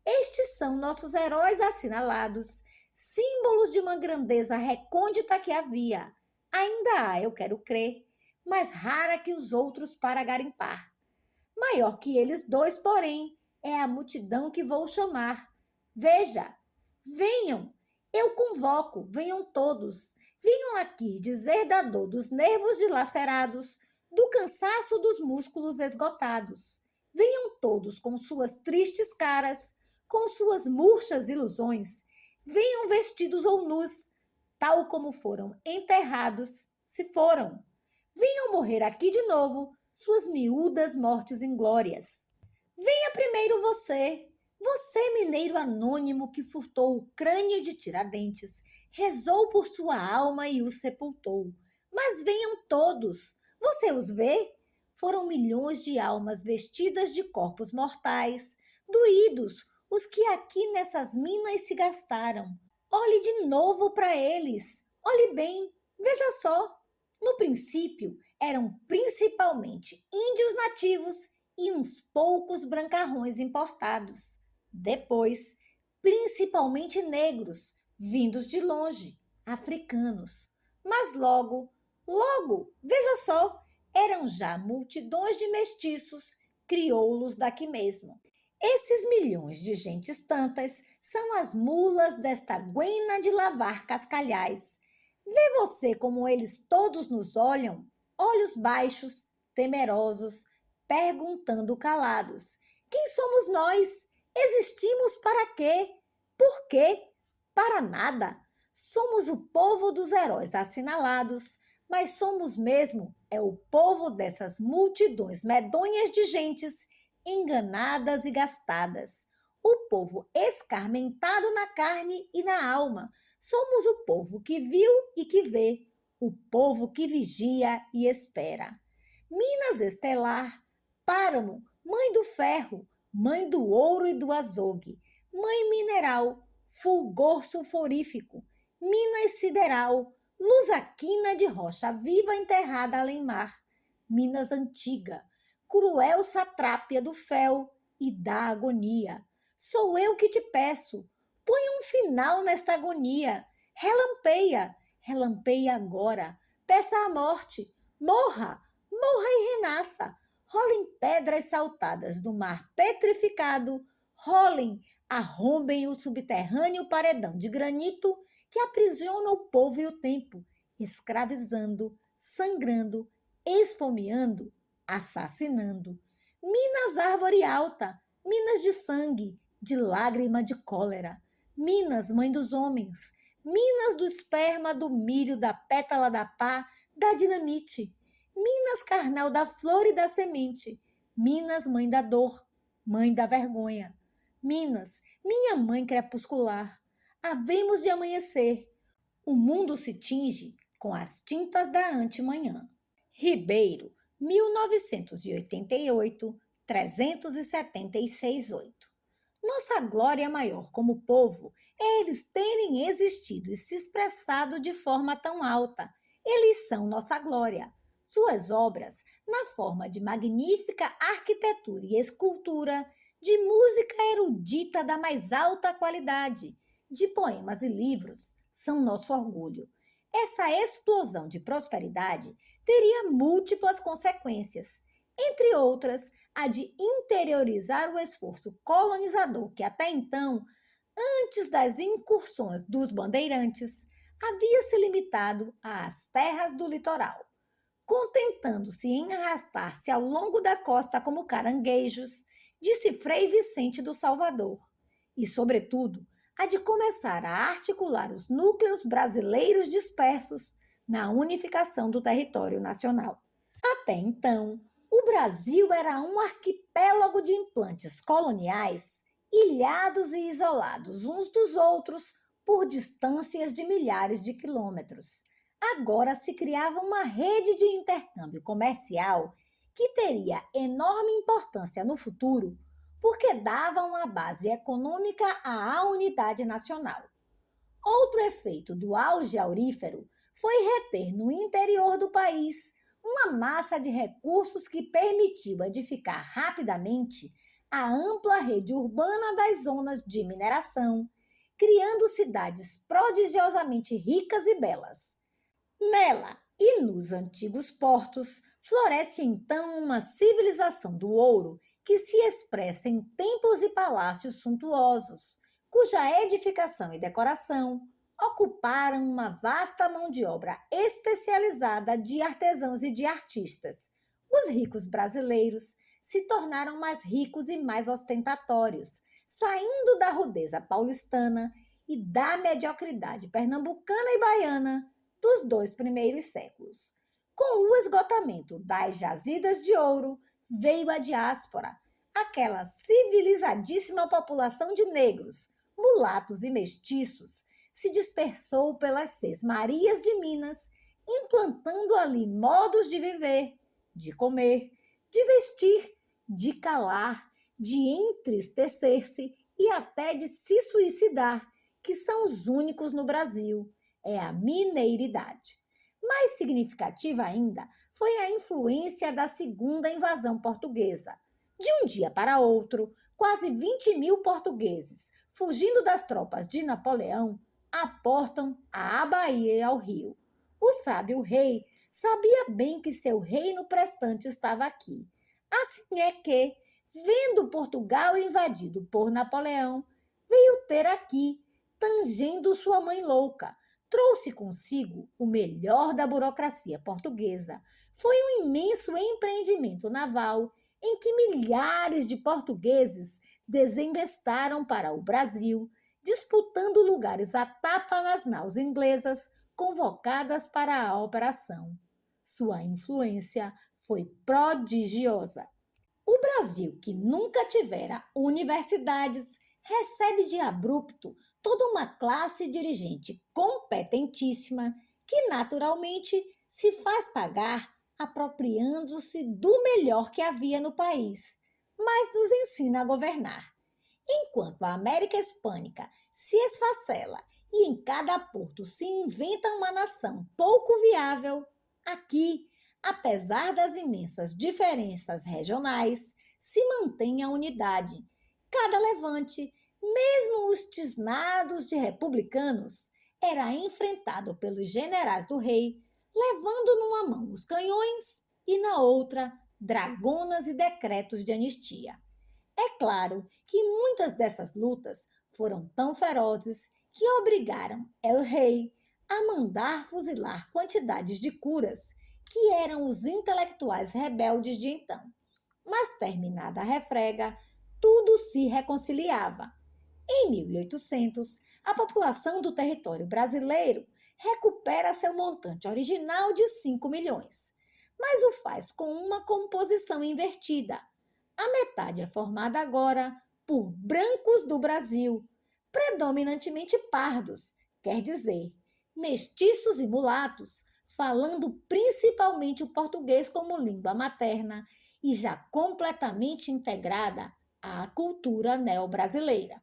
Estes são nossos heróis assinalados, símbolos de uma grandeza recôndita que havia. Ainda há, eu quero crer, mais rara que os outros para garimpar. Maior que eles 2, porém, é a multidão que vou chamar. Veja, venham, eu convoco, venham todos. Venham aqui dizer da dor dos nervos dilacerados, do cansaço dos músculos esgotados. Venham todos com suas tristes caras, com suas murchas ilusões. Venham vestidos ou nus, tal como foram enterrados, se foram. Venham morrer aqui de novo suas miúdas mortes inglórias. Venha primeiro você, você mineiro anônimo que furtou o crânio de Tiradentes, rezou por sua alma e o sepultou. Mas venham todos, você os vê? Foram milhões de almas vestidas de corpos mortais, doídos, os que aqui nessas minas se gastaram. Olhe de novo para eles, olhe bem, veja só. No princípio, eram principalmente índios nativos e uns poucos brancarrões importados. Depois, principalmente negros, vindos de longe, africanos. Mas logo, veja só, eram já multidões de mestiços, crioulos daqui mesmo. Esses milhões de gentes tantas são as mulas desta guena de lavar cascalhais. Vê você como eles todos nos olham, olhos baixos, temerosos, perguntando calados. Quem somos nós? Existimos para quê? Por quê? Para nada. Somos o povo dos heróis assinalados, mas somos mesmo o povo dessas multidões medonhas de gentes enganadas e gastadas. O povo escarmentado na carne e na alma. Somos o povo que viu e que vê, o povo que vigia e espera. Minas estelar, páramo, mãe do ferro, mãe do ouro e do azogue, mãe mineral, fulgor sulfurífico, Minas sideral, luz aquina de rocha viva enterrada além mar, Minas antiga, cruel satrápia do fel e da agonia. Sou eu que te peço, põe um final nesta agonia, relampeia, relampeia agora, peça a morte, morra, morra e renasça, rolem pedras saltadas do mar petrificado, rolem, arrombem o subterrâneo paredão de granito que aprisiona o povo e o tempo, escravizando, sangrando, esfomeando, assassinando. Minas árvore alta, Minas de sangue, de lágrima de cólera. Minas, mãe dos homens. Minas do esperma, do milho, da pétala da pá, da dinamite. Minas carnal da flor e da semente. Minas, mãe da dor, mãe da vergonha. Minas, minha mãe crepuscular. Havemos de amanhecer. O mundo se tinge com as tintas da antemanhã. Ribeiro, 1988, 376,8. Nossa glória maior como povo é eles terem existido e se expressado de forma tão alta. Eles são nossa glória. Suas obras, na forma de magnífica arquitetura e escultura, de música erudita da mais alta qualidade, de poemas e livros, são nosso orgulho. Essa explosão de prosperidade teria múltiplas consequências, entre outras, a de interiorizar o esforço colonizador que até então, antes das incursões dos bandeirantes, havia se limitado às terras do litoral, contentando-se em arrastar-se ao longo da costa como caranguejos, disse Frei Vicente do Salvador, e, sobretudo, a de começar a articular os núcleos brasileiros dispersos na unificação do território nacional. Até então, o Brasil era um arquipélago de implantes coloniais, ilhados e isolados uns dos outros por distâncias de milhares de quilômetros. Agora se criava uma rede de intercâmbio comercial que teria enorme importância no futuro, porque dava uma base econômica à unidade nacional. Outro efeito do auge aurífero foi reter no interior do país uma massa de recursos que permitiu edificar rapidamente a ampla rede urbana das zonas de mineração, criando cidades prodigiosamente ricas e belas. Nela e nos antigos portos floresce então uma civilização do ouro que se expressa em templos e palácios suntuosos, cuja edificação e decoração ocuparam uma vasta mão de obra especializada de artesãos e de artistas. Os ricos brasileiros se tornaram mais ricos e mais ostentatórios, saindo da rudeza paulistana e da mediocridade pernambucana e baiana dos 2 primeiros séculos. Com o esgotamento das jazidas de ouro, veio a diáspora, aquela civilizadíssima população de negros, mulatos e mestiços, se dispersou pelas sesmarias de Minas, implantando ali modos de viver, de comer, de vestir, de calar, de entristecer-se e até de se suicidar, que são os únicos no Brasil. É a mineiridade. Mais significativa ainda foi a influência da segunda invasão portuguesa. De um dia para outro, quase 20.000 portugueses, fugindo das tropas de Napoleão, aportam à Bahia e ao Rio. O sábio rei sabia bem que seu reino prestante estava aqui. Assim é que, vendo Portugal invadido por Napoleão, veio ter aqui, tangendo sua mãe louca. Trouxe consigo o melhor da burocracia portuguesa. Foi um imenso empreendimento naval em que milhares de portugueses desembestaram para o Brasil, disputando lugares à tapa nas naus inglesas convocadas para a operação. Sua influência foi prodigiosa. O Brasil, que nunca tivera universidades, recebe de abrupto toda uma classe dirigente competentíssima que naturalmente se faz pagar apropriando-se do melhor que havia no país, mas nos ensina a governar. Enquanto a América Hispânica se esfacela e em cada porto se inventa uma nação pouco viável, aqui, apesar das imensas diferenças regionais, se mantém a unidade. Cada levante, mesmo os tisnados de republicanos, era enfrentado pelos generais do rei, levando numa mão os canhões e na outra dragonas e decretos de anistia. É claro que muitas dessas lutas foram tão ferozes que obrigaram El Rei a mandar fuzilar quantidades de curas que eram os intelectuais rebeldes de então. Mas terminada a refrega, tudo se reconciliava. Em 1800, a população do território brasileiro recupera seu montante original de 5 milhões, mas o faz com uma composição invertida. A metade é formada agora por brancos do Brasil, predominantemente pardos, quer dizer, mestiços e mulatos, falando principalmente o português como língua materna e já completamente integrada à cultura neo-brasileira.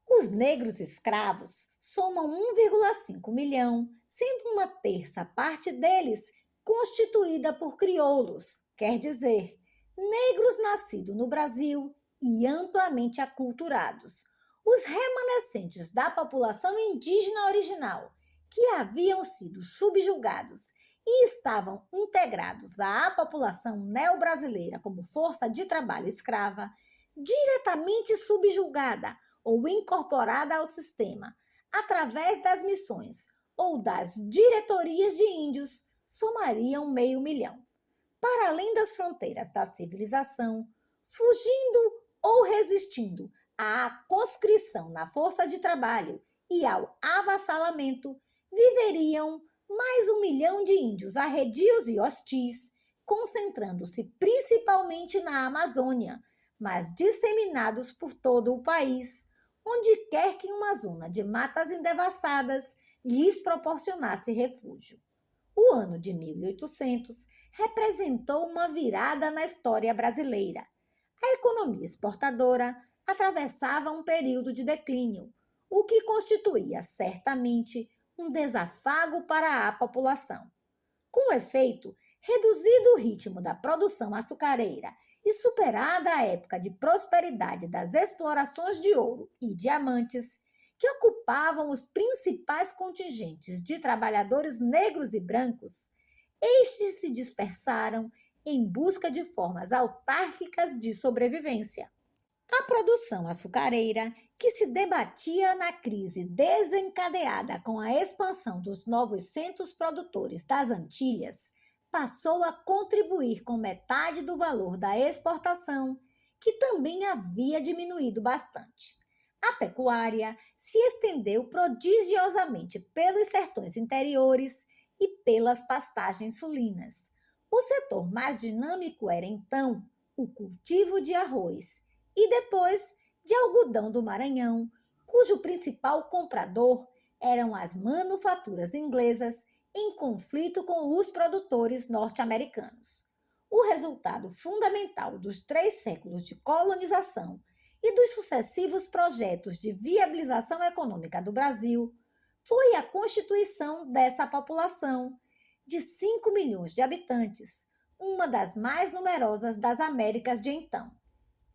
Os negros escravos somam 1,5 milhão, sendo uma terça parte deles constituída por crioulos, quer dizer, negros nascidos no Brasil e amplamente aculturados. Os remanescentes da população indígena original, que haviam sido subjugados e estavam integrados à população neo-brasileira como força de trabalho escrava, diretamente subjugada ou incorporada ao sistema, através das missões ou das diretorias de índios, somariam 500 mil. Para além das fronteiras da civilização, fugindo ou resistindo à conscrição na força de trabalho e ao avassalamento, viveriam mais 1 milhão de índios arredios e hostis, concentrando-se principalmente na Amazônia, mas disseminados por todo o país, onde quer que uma zona de matas indevassadas lhes proporcionasse refúgio. O ano de 1800 representou uma virada na história brasileira. A economia exportadora atravessava um período de declínio, o que constituía certamente um desafago para a população. Com efeito, reduzido o ritmo da produção açucareira e superada a época de prosperidade das explorações de ouro e diamantes, que ocupavam os principais contingentes de trabalhadores negros e brancos, estes se dispersaram em busca de formas autárquicas de sobrevivência. A produção açucareira, que se debatia na crise desencadeada com a expansão dos novos centros produtores das Antilhas, passou a contribuir com metade do valor da exportação, que também havia diminuído bastante. A pecuária se estendeu prodigiosamente pelos sertões interiores e pelas pastagens sulinas. O setor mais dinâmico era, então, o cultivo de arroz e depois de algodão do Maranhão, cujo principal comprador eram as manufaturas inglesas em conflito com os produtores norte-americanos. O resultado fundamental dos 3 séculos de colonização e dos sucessivos projetos de viabilização econômica do Brasil foi a constituição dessa população de 5 milhões de habitantes, uma das mais numerosas das Américas de então.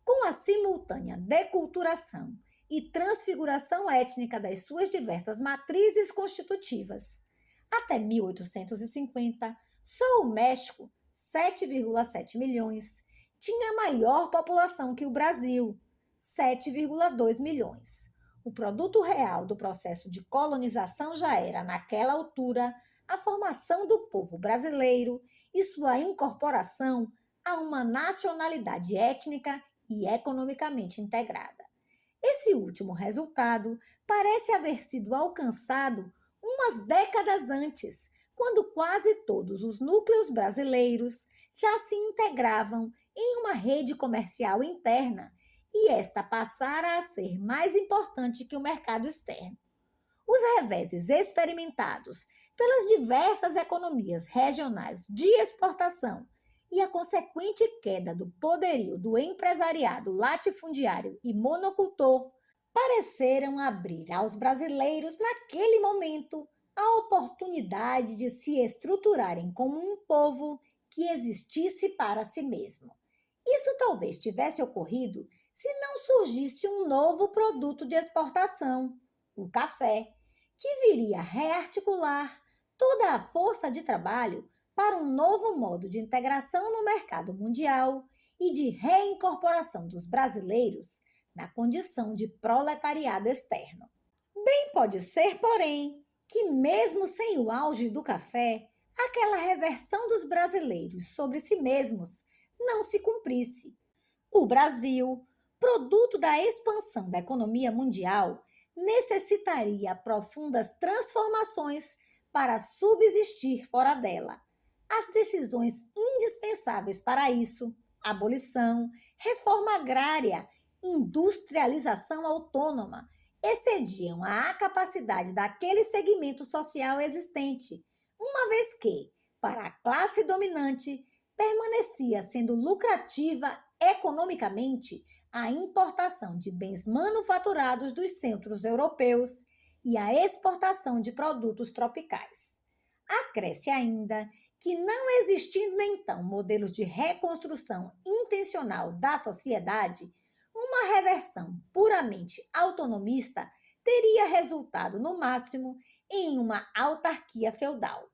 Com a simultânea deculturação e transfiguração étnica das suas diversas matrizes constitutivas. Até 1850, só o México, 7,7 milhões, tinha maior população que o Brasil, 7,2 milhões. O produto real do processo de colonização já era, naquela altura, a formação do povo brasileiro e sua incorporação a uma nacionalidade étnica e economicamente integrada. Esse último resultado parece haver sido alcançado umas décadas antes, quando quase todos os núcleos brasileiros já se integravam em uma rede comercial interna e esta passara a ser mais importante que o mercado externo. Os reveses experimentados pelas diversas economias regionais de exportação e a consequente queda do poderio do empresariado latifundiário e monocultor, pareceram abrir aos brasileiros, naquele momento, a oportunidade de se estruturarem como um povo que existisse para si mesmo. Isso talvez tivesse ocorrido se não surgisse um novo produto de exportação, o café, que viria rearticular toda a força de trabalho para um novo modo de integração no mercado mundial e de reincorporação dos brasileiros na condição de proletariado externo. Bem pode ser, porém, que mesmo sem o auge do café, aquela reversão dos brasileiros sobre si mesmos não se cumprisse. O Brasil, produto da expansão da economia mundial, necessitaria profundas transformações para subsistir fora dela. As decisões indispensáveis para isso, abolição, reforma agrária, industrialização autônoma, excediam a capacidade daquele segmento social existente, uma vez que, para a classe dominante, permanecia sendo lucrativa economicamente a importação de bens manufaturados dos centros europeus e a exportação de produtos tropicais. Acresce ainda que, não existindo então modelos de reconstrução intencional da sociedade, uma reversão puramente autonomista teria resultado, no máximo, em uma autarquia feudal.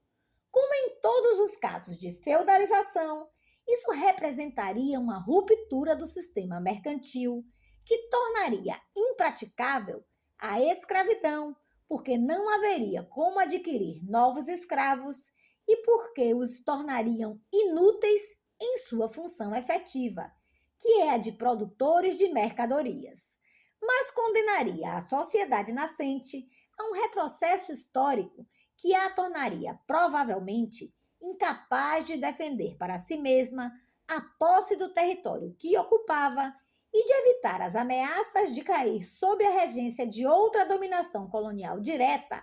Como em todos os casos de feudalização, isso representaria uma ruptura do sistema mercantil que tornaria impraticável a escravidão, porque não haveria como adquirir novos escravos e porque os tornariam inúteis em sua função efetiva, que é a de produtores de mercadorias, mas condenaria a sociedade nascente a um retrocesso histórico que a tornaria provavelmente incapaz de defender para si mesma a posse do território que ocupava e de evitar as ameaças de cair sob a regência de outra dominação colonial direta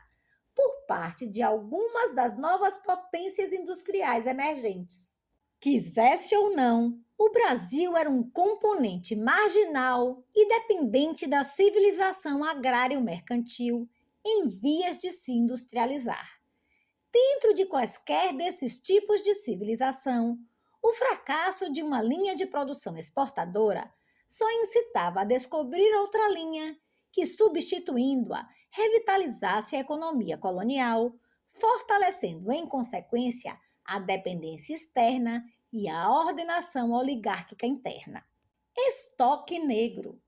por parte de algumas das novas potências industriais emergentes. Quisesse ou não, o Brasil era um componente marginal e dependente da civilização agrário-mercantil em vias de se industrializar. Dentro de quaisquer desses tipos de civilização, o fracasso de uma linha de produção exportadora só incitava a descobrir outra linha que, substituindo-a, revitalizasse a economia colonial, fortalecendo, em consequência, a dependência externa e a ordenação oligárquica interna. Estoque negro.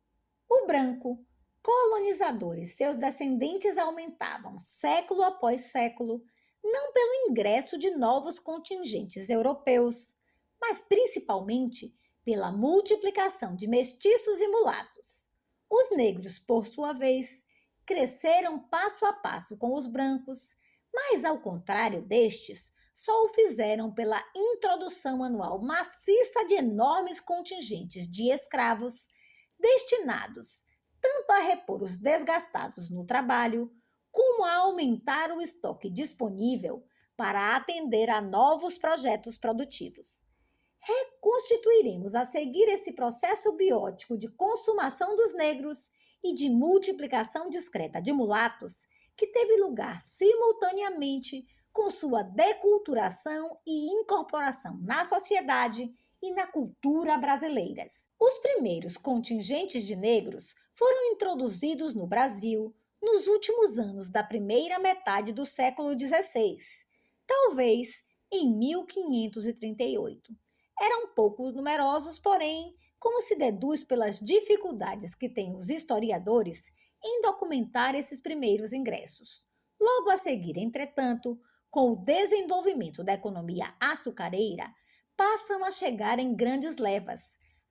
O branco, colonizador e seus descendentes aumentavam século após século, não pelo ingresso de novos contingentes europeus, mas principalmente pela multiplicação de mestiços e mulatos. Os negros, por sua vez, cresceram passo a passo com os brancos, mas, ao contrário destes, só o fizeram pela introdução anual maciça de enormes contingentes de escravos, destinados tanto a repor os desgastados no trabalho, como a aumentar o estoque disponível para atender a novos projetos produtivos. Reconstituiremos a seguir esse processo biótico de consumação dos negros e de multiplicação discreta de mulatos, que teve lugar simultaneamente com sua deculturação e incorporação na sociedade e na cultura brasileiras. Os primeiros contingentes de negros foram introduzidos no Brasil nos últimos anos da primeira metade do século XVI, talvez em 1538. Eram pouco numerosos, porém, como se deduz pelas dificuldades que têm os historiadores em documentar esses primeiros ingressos. Logo a seguir, entretanto, com o desenvolvimento da economia açucareira, passam a chegar em grandes levas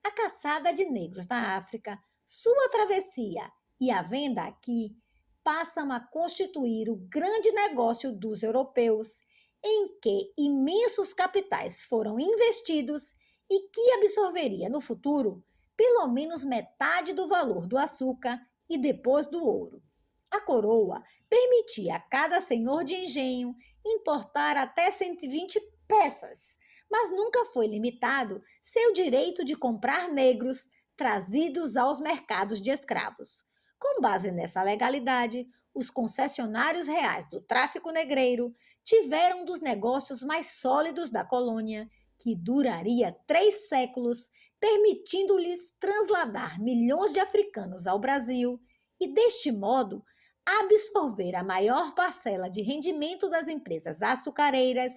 a caçada de negros na África, sua travessia e a venda aqui passam a constituir o grande negócio dos europeus, em que imensos capitais foram investidos e que absorveria no futuro pelo menos metade do valor do açúcar e depois do ouro. A coroa permitia a cada senhor de engenho importar até 120 peças, mas nunca foi limitado seu direito de comprar negros trazidos aos mercados de escravos. Com base nessa legalidade, os concessionários reais do tráfico negreiro tiveram um dos negócios mais sólidos da colônia, que duraria 3 séculos, permitindo-lhes transladar milhões de africanos ao Brasil e, deste modo, absorver a maior parcela de rendimento das empresas açucareiras,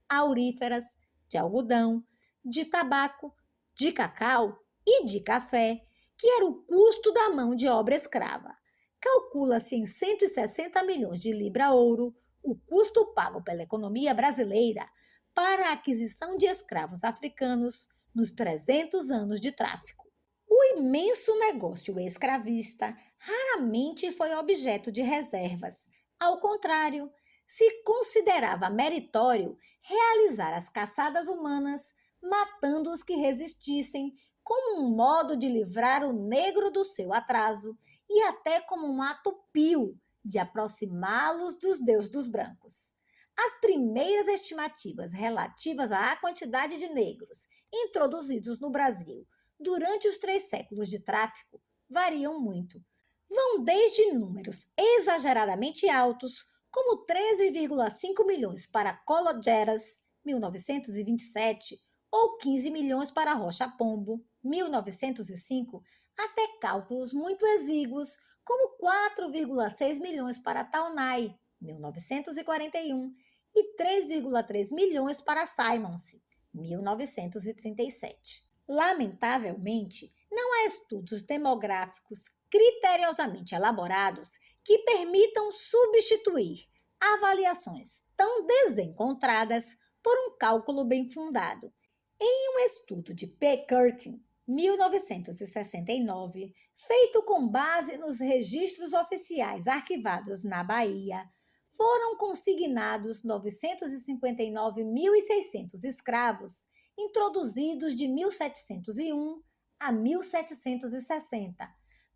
auríferas, de algodão, de tabaco, de cacau e de café, que era o custo da mão de obra escrava. Calcula-se em 160 milhões de libra-ouro o custo pago pela economia brasileira para a aquisição de escravos africanos nos 300 anos de tráfico. O imenso negócio escravista raramente foi objeto de reservas. Ao contrário, se considerava meritório realizar as caçadas humanas, matando os que resistissem, como um modo de livrar o negro do seu atraso e até como um ato pio de aproximá-los dos deuses dos brancos. As primeiras estimativas relativas à quantidade de negros introduzidos no Brasil durante os 3 séculos de tráfico variam muito. Vão desde números exageradamente altos, como 13,5 milhões para Cologeras, 1927, ou 15 milhões para Rocha Pombo, 1905, até cálculos muito exíguos, como 4,6 milhões para Taunay, 1941, e 3,3 milhões para Simons, 1937. Lamentavelmente, não há estudos demográficos criteriosamente elaborados que permitam substituir avaliações tão desencontradas por um cálculo bem fundado. Em um estudo de P. Curtin, 1969, feito com base nos registros oficiais arquivados na Bahia, foram consignados 959.600 escravos introduzidos de 1701 a 1760,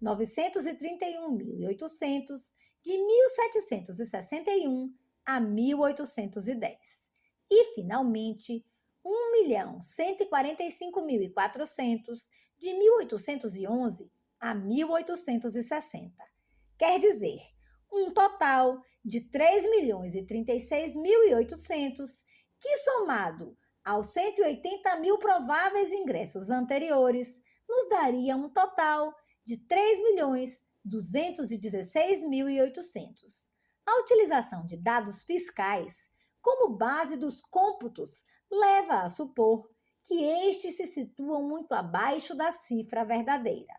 931.800 de 1761 a 1810 e, finalmente, 1.145.400 de 1811 a 1860. Quer dizer, um total de 3.036.800 que, somado aos 180 mil prováveis ingressos anteriores, nos daria um total de 3.216.800. A utilização de dados fiscais como base dos cômputos leva a supor que estes se situam muito abaixo da cifra verdadeira.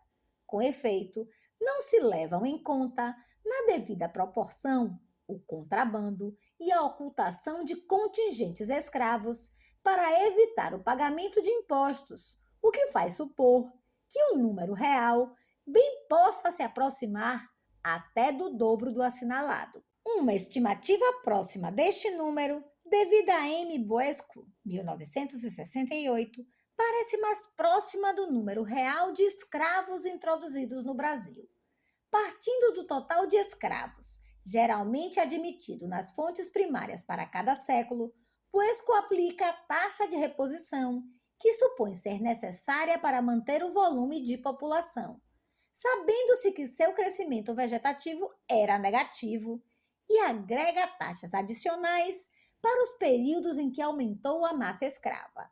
Com efeito, não se levam em conta, na devida proporção, o contrabando e a ocultação de contingentes escravos para evitar o pagamento de impostos, o que faz supor que o número real bem possa se aproximar até do dobro do assinalado. Uma estimativa próxima deste número, devida a M. Boesco, 1968, parece mais próxima do número real de escravos introduzidos no Brasil. Partindo do total de escravos, geralmente admitido nas fontes primárias para cada século, Boesco aplica a taxa de reposição, que supõe ser necessária para manter o volume de população, sabendo-se que seu crescimento vegetativo era negativo, e agrega taxas adicionais para os períodos em que aumentou a massa escrava.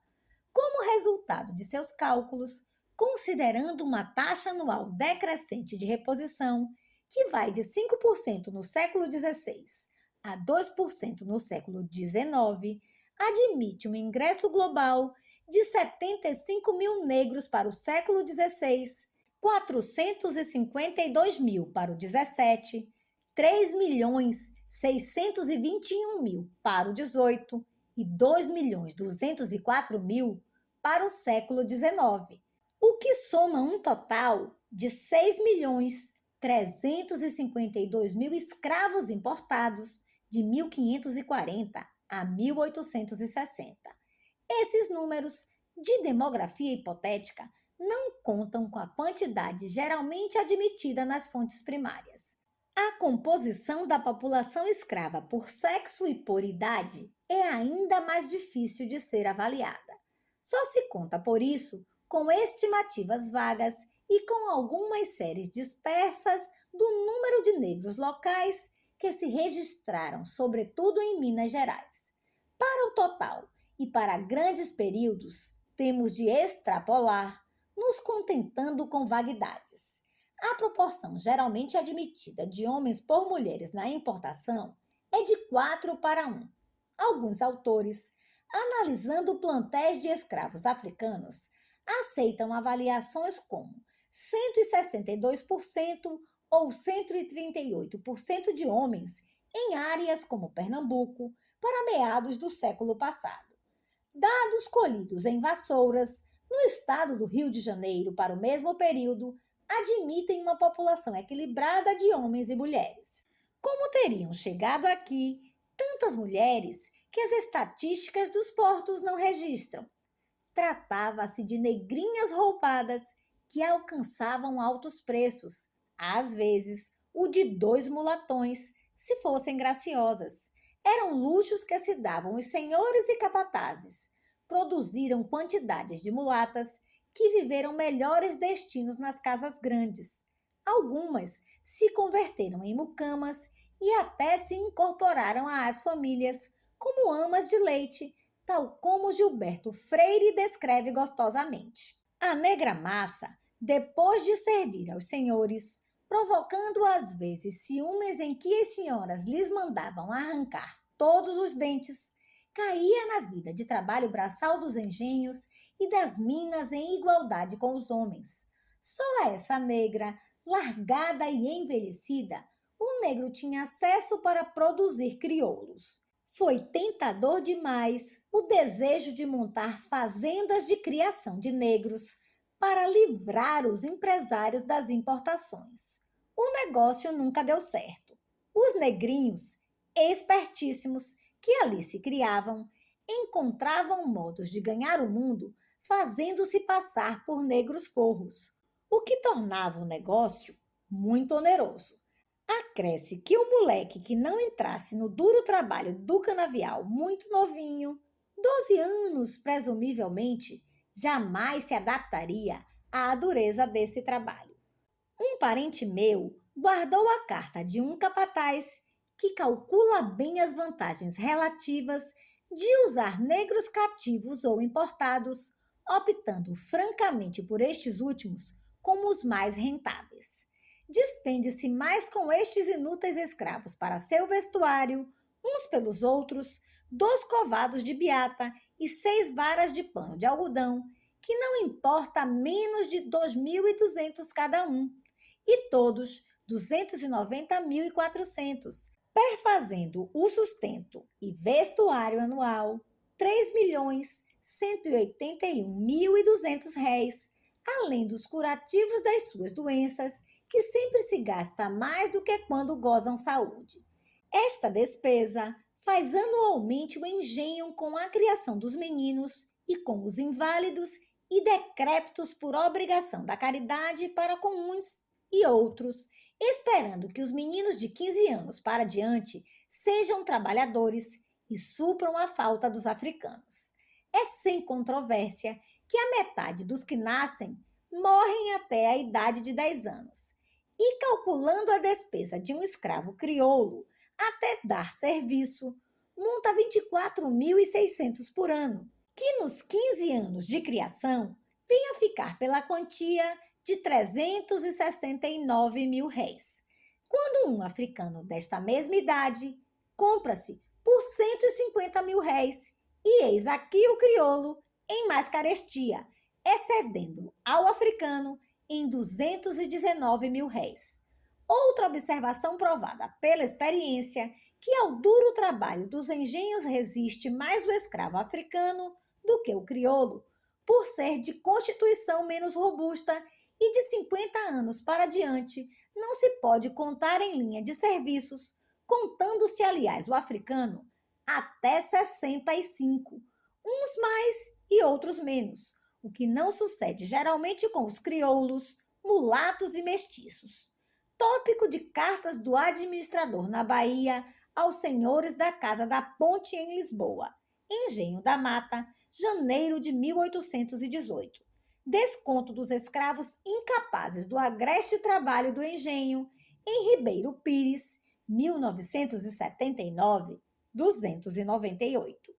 Como resultado de seus cálculos, considerando uma taxa anual decrescente de reposição, que vai de 5% no século XVI a 2% no século XIX, admite um ingresso global de 75 mil negros para o século XVI, 452 mil para o XVII, 3.621.000 para o XVIII e 2.204.000 para o século XIX, o que soma um total de 6.352.000 escravos importados de 1540 a 1860. Esses números de demografia hipotética não contam com a quantidade geralmente admitida nas fontes primárias. A composição da população escrava por sexo e por idade é ainda mais difícil de ser avaliada. Só se conta, por isso, com estimativas vagas e com algumas séries dispersas do número de negros locais que se registraram, sobretudo em Minas Gerais. Para o total e para grandes períodos, temos de extrapolar, nos contentando com vaguidades. A proporção geralmente admitida de homens por mulheres na importação é de 4 para 1. Alguns autores, analisando plantéis de escravos africanos, aceitam avaliações como 162% ou 138% de homens em áreas como Pernambuco para meados do século passado. Dados colhidos em Vassouras, no estado do Rio de Janeiro, para o mesmo período, admitem uma população equilibrada de homens e mulheres. Como teriam chegado aqui tantas mulheres que as estatísticas dos portos não registram? Tratava-se de negrinhas roupadas que alcançavam altos preços, às vezes o de 2 mulatões, se fossem graciosas. Eram luxos que se davam os senhores e capatazes. Produziram quantidades de mulatas que viveram melhores destinos nas casas grandes. Algumas se converteram em mucamas e até se incorporaram às famílias como amas de leite, tal como Gilberto Freire descreve gostosamente. A negra massa, depois de servir aos senhores, provocando às vezes ciúmes em que as senhoras lhes mandavam arrancar todos os dentes, caía na vida de trabalho braçal dos engenhos e das minas em igualdade com os homens. Só a essa negra, largada e envelhecida, o negro tinha acesso para produzir crioulos. Foi tentador demais o desejo de montar fazendas de criação de negros para livrar os empresários das importações. O negócio nunca deu certo. Os negrinhos, espertíssimos, que ali se criavam, encontravam modos de ganhar o mundo fazendo-se passar por negros forros, o que tornava o negócio muito oneroso. Acresce que o moleque que não entrasse no duro trabalho do canavial muito novinho, 12 anos presumivelmente, jamais se adaptaria à dureza desse trabalho. Um parente meu guardou a carta de um capataz que calcula bem as vantagens relativas de usar negros cativos ou importados, optando francamente por estes últimos como os mais rentáveis. Despende-se mais com estes inúteis escravos para seu vestuário, uns pelos outros, 2 covados de biata e 6 varas de pano de algodão, que não importa menos de 2.200 cada um, e todos 290.400, perfazendo o sustento e vestuário anual 3.181.200 réis, além dos curativos das suas doenças, que sempre se gasta mais do que quando gozam saúde. Esta despesa faz anualmente o engenho com a criação dos meninos e com os inválidos e decrépitos por obrigação da caridade para com uns e outros, esperando que os meninos de 15 anos para diante sejam trabalhadores e supram a falta dos africanos. É sem controvérsia que a metade dos que nascem morrem até a idade de 10 anos. E calculando a despesa de um escravo crioulo até dar serviço, monta 24.600 por ano, que nos 15 anos de criação vem a ficar pela quantia de 369.000 réis. Quando um africano desta mesma idade compra-se por 150.000 réis, e eis aqui o crioulo em mais carestia, excedendo ao africano em 219.000 réis. Outra observação provada pela experiência, que ao duro trabalho dos engenhos resiste mais o escravo africano do que o crioulo, por ser de constituição menos robusta e de 50 anos para diante, não se pode contar em linha de serviços, contando-se, aliás, o africano, até 65, uns mais e outros menos, o que não sucede geralmente com os crioulos, mulatos e mestiços. Tópico de cartas do administrador na Bahia aos senhores da Casa da Ponte em Lisboa. Engenho da Mata, janeiro de 1818. Desconto dos escravos incapazes do agreste trabalho do engenho em Ribeiro Pires, 1979, 298.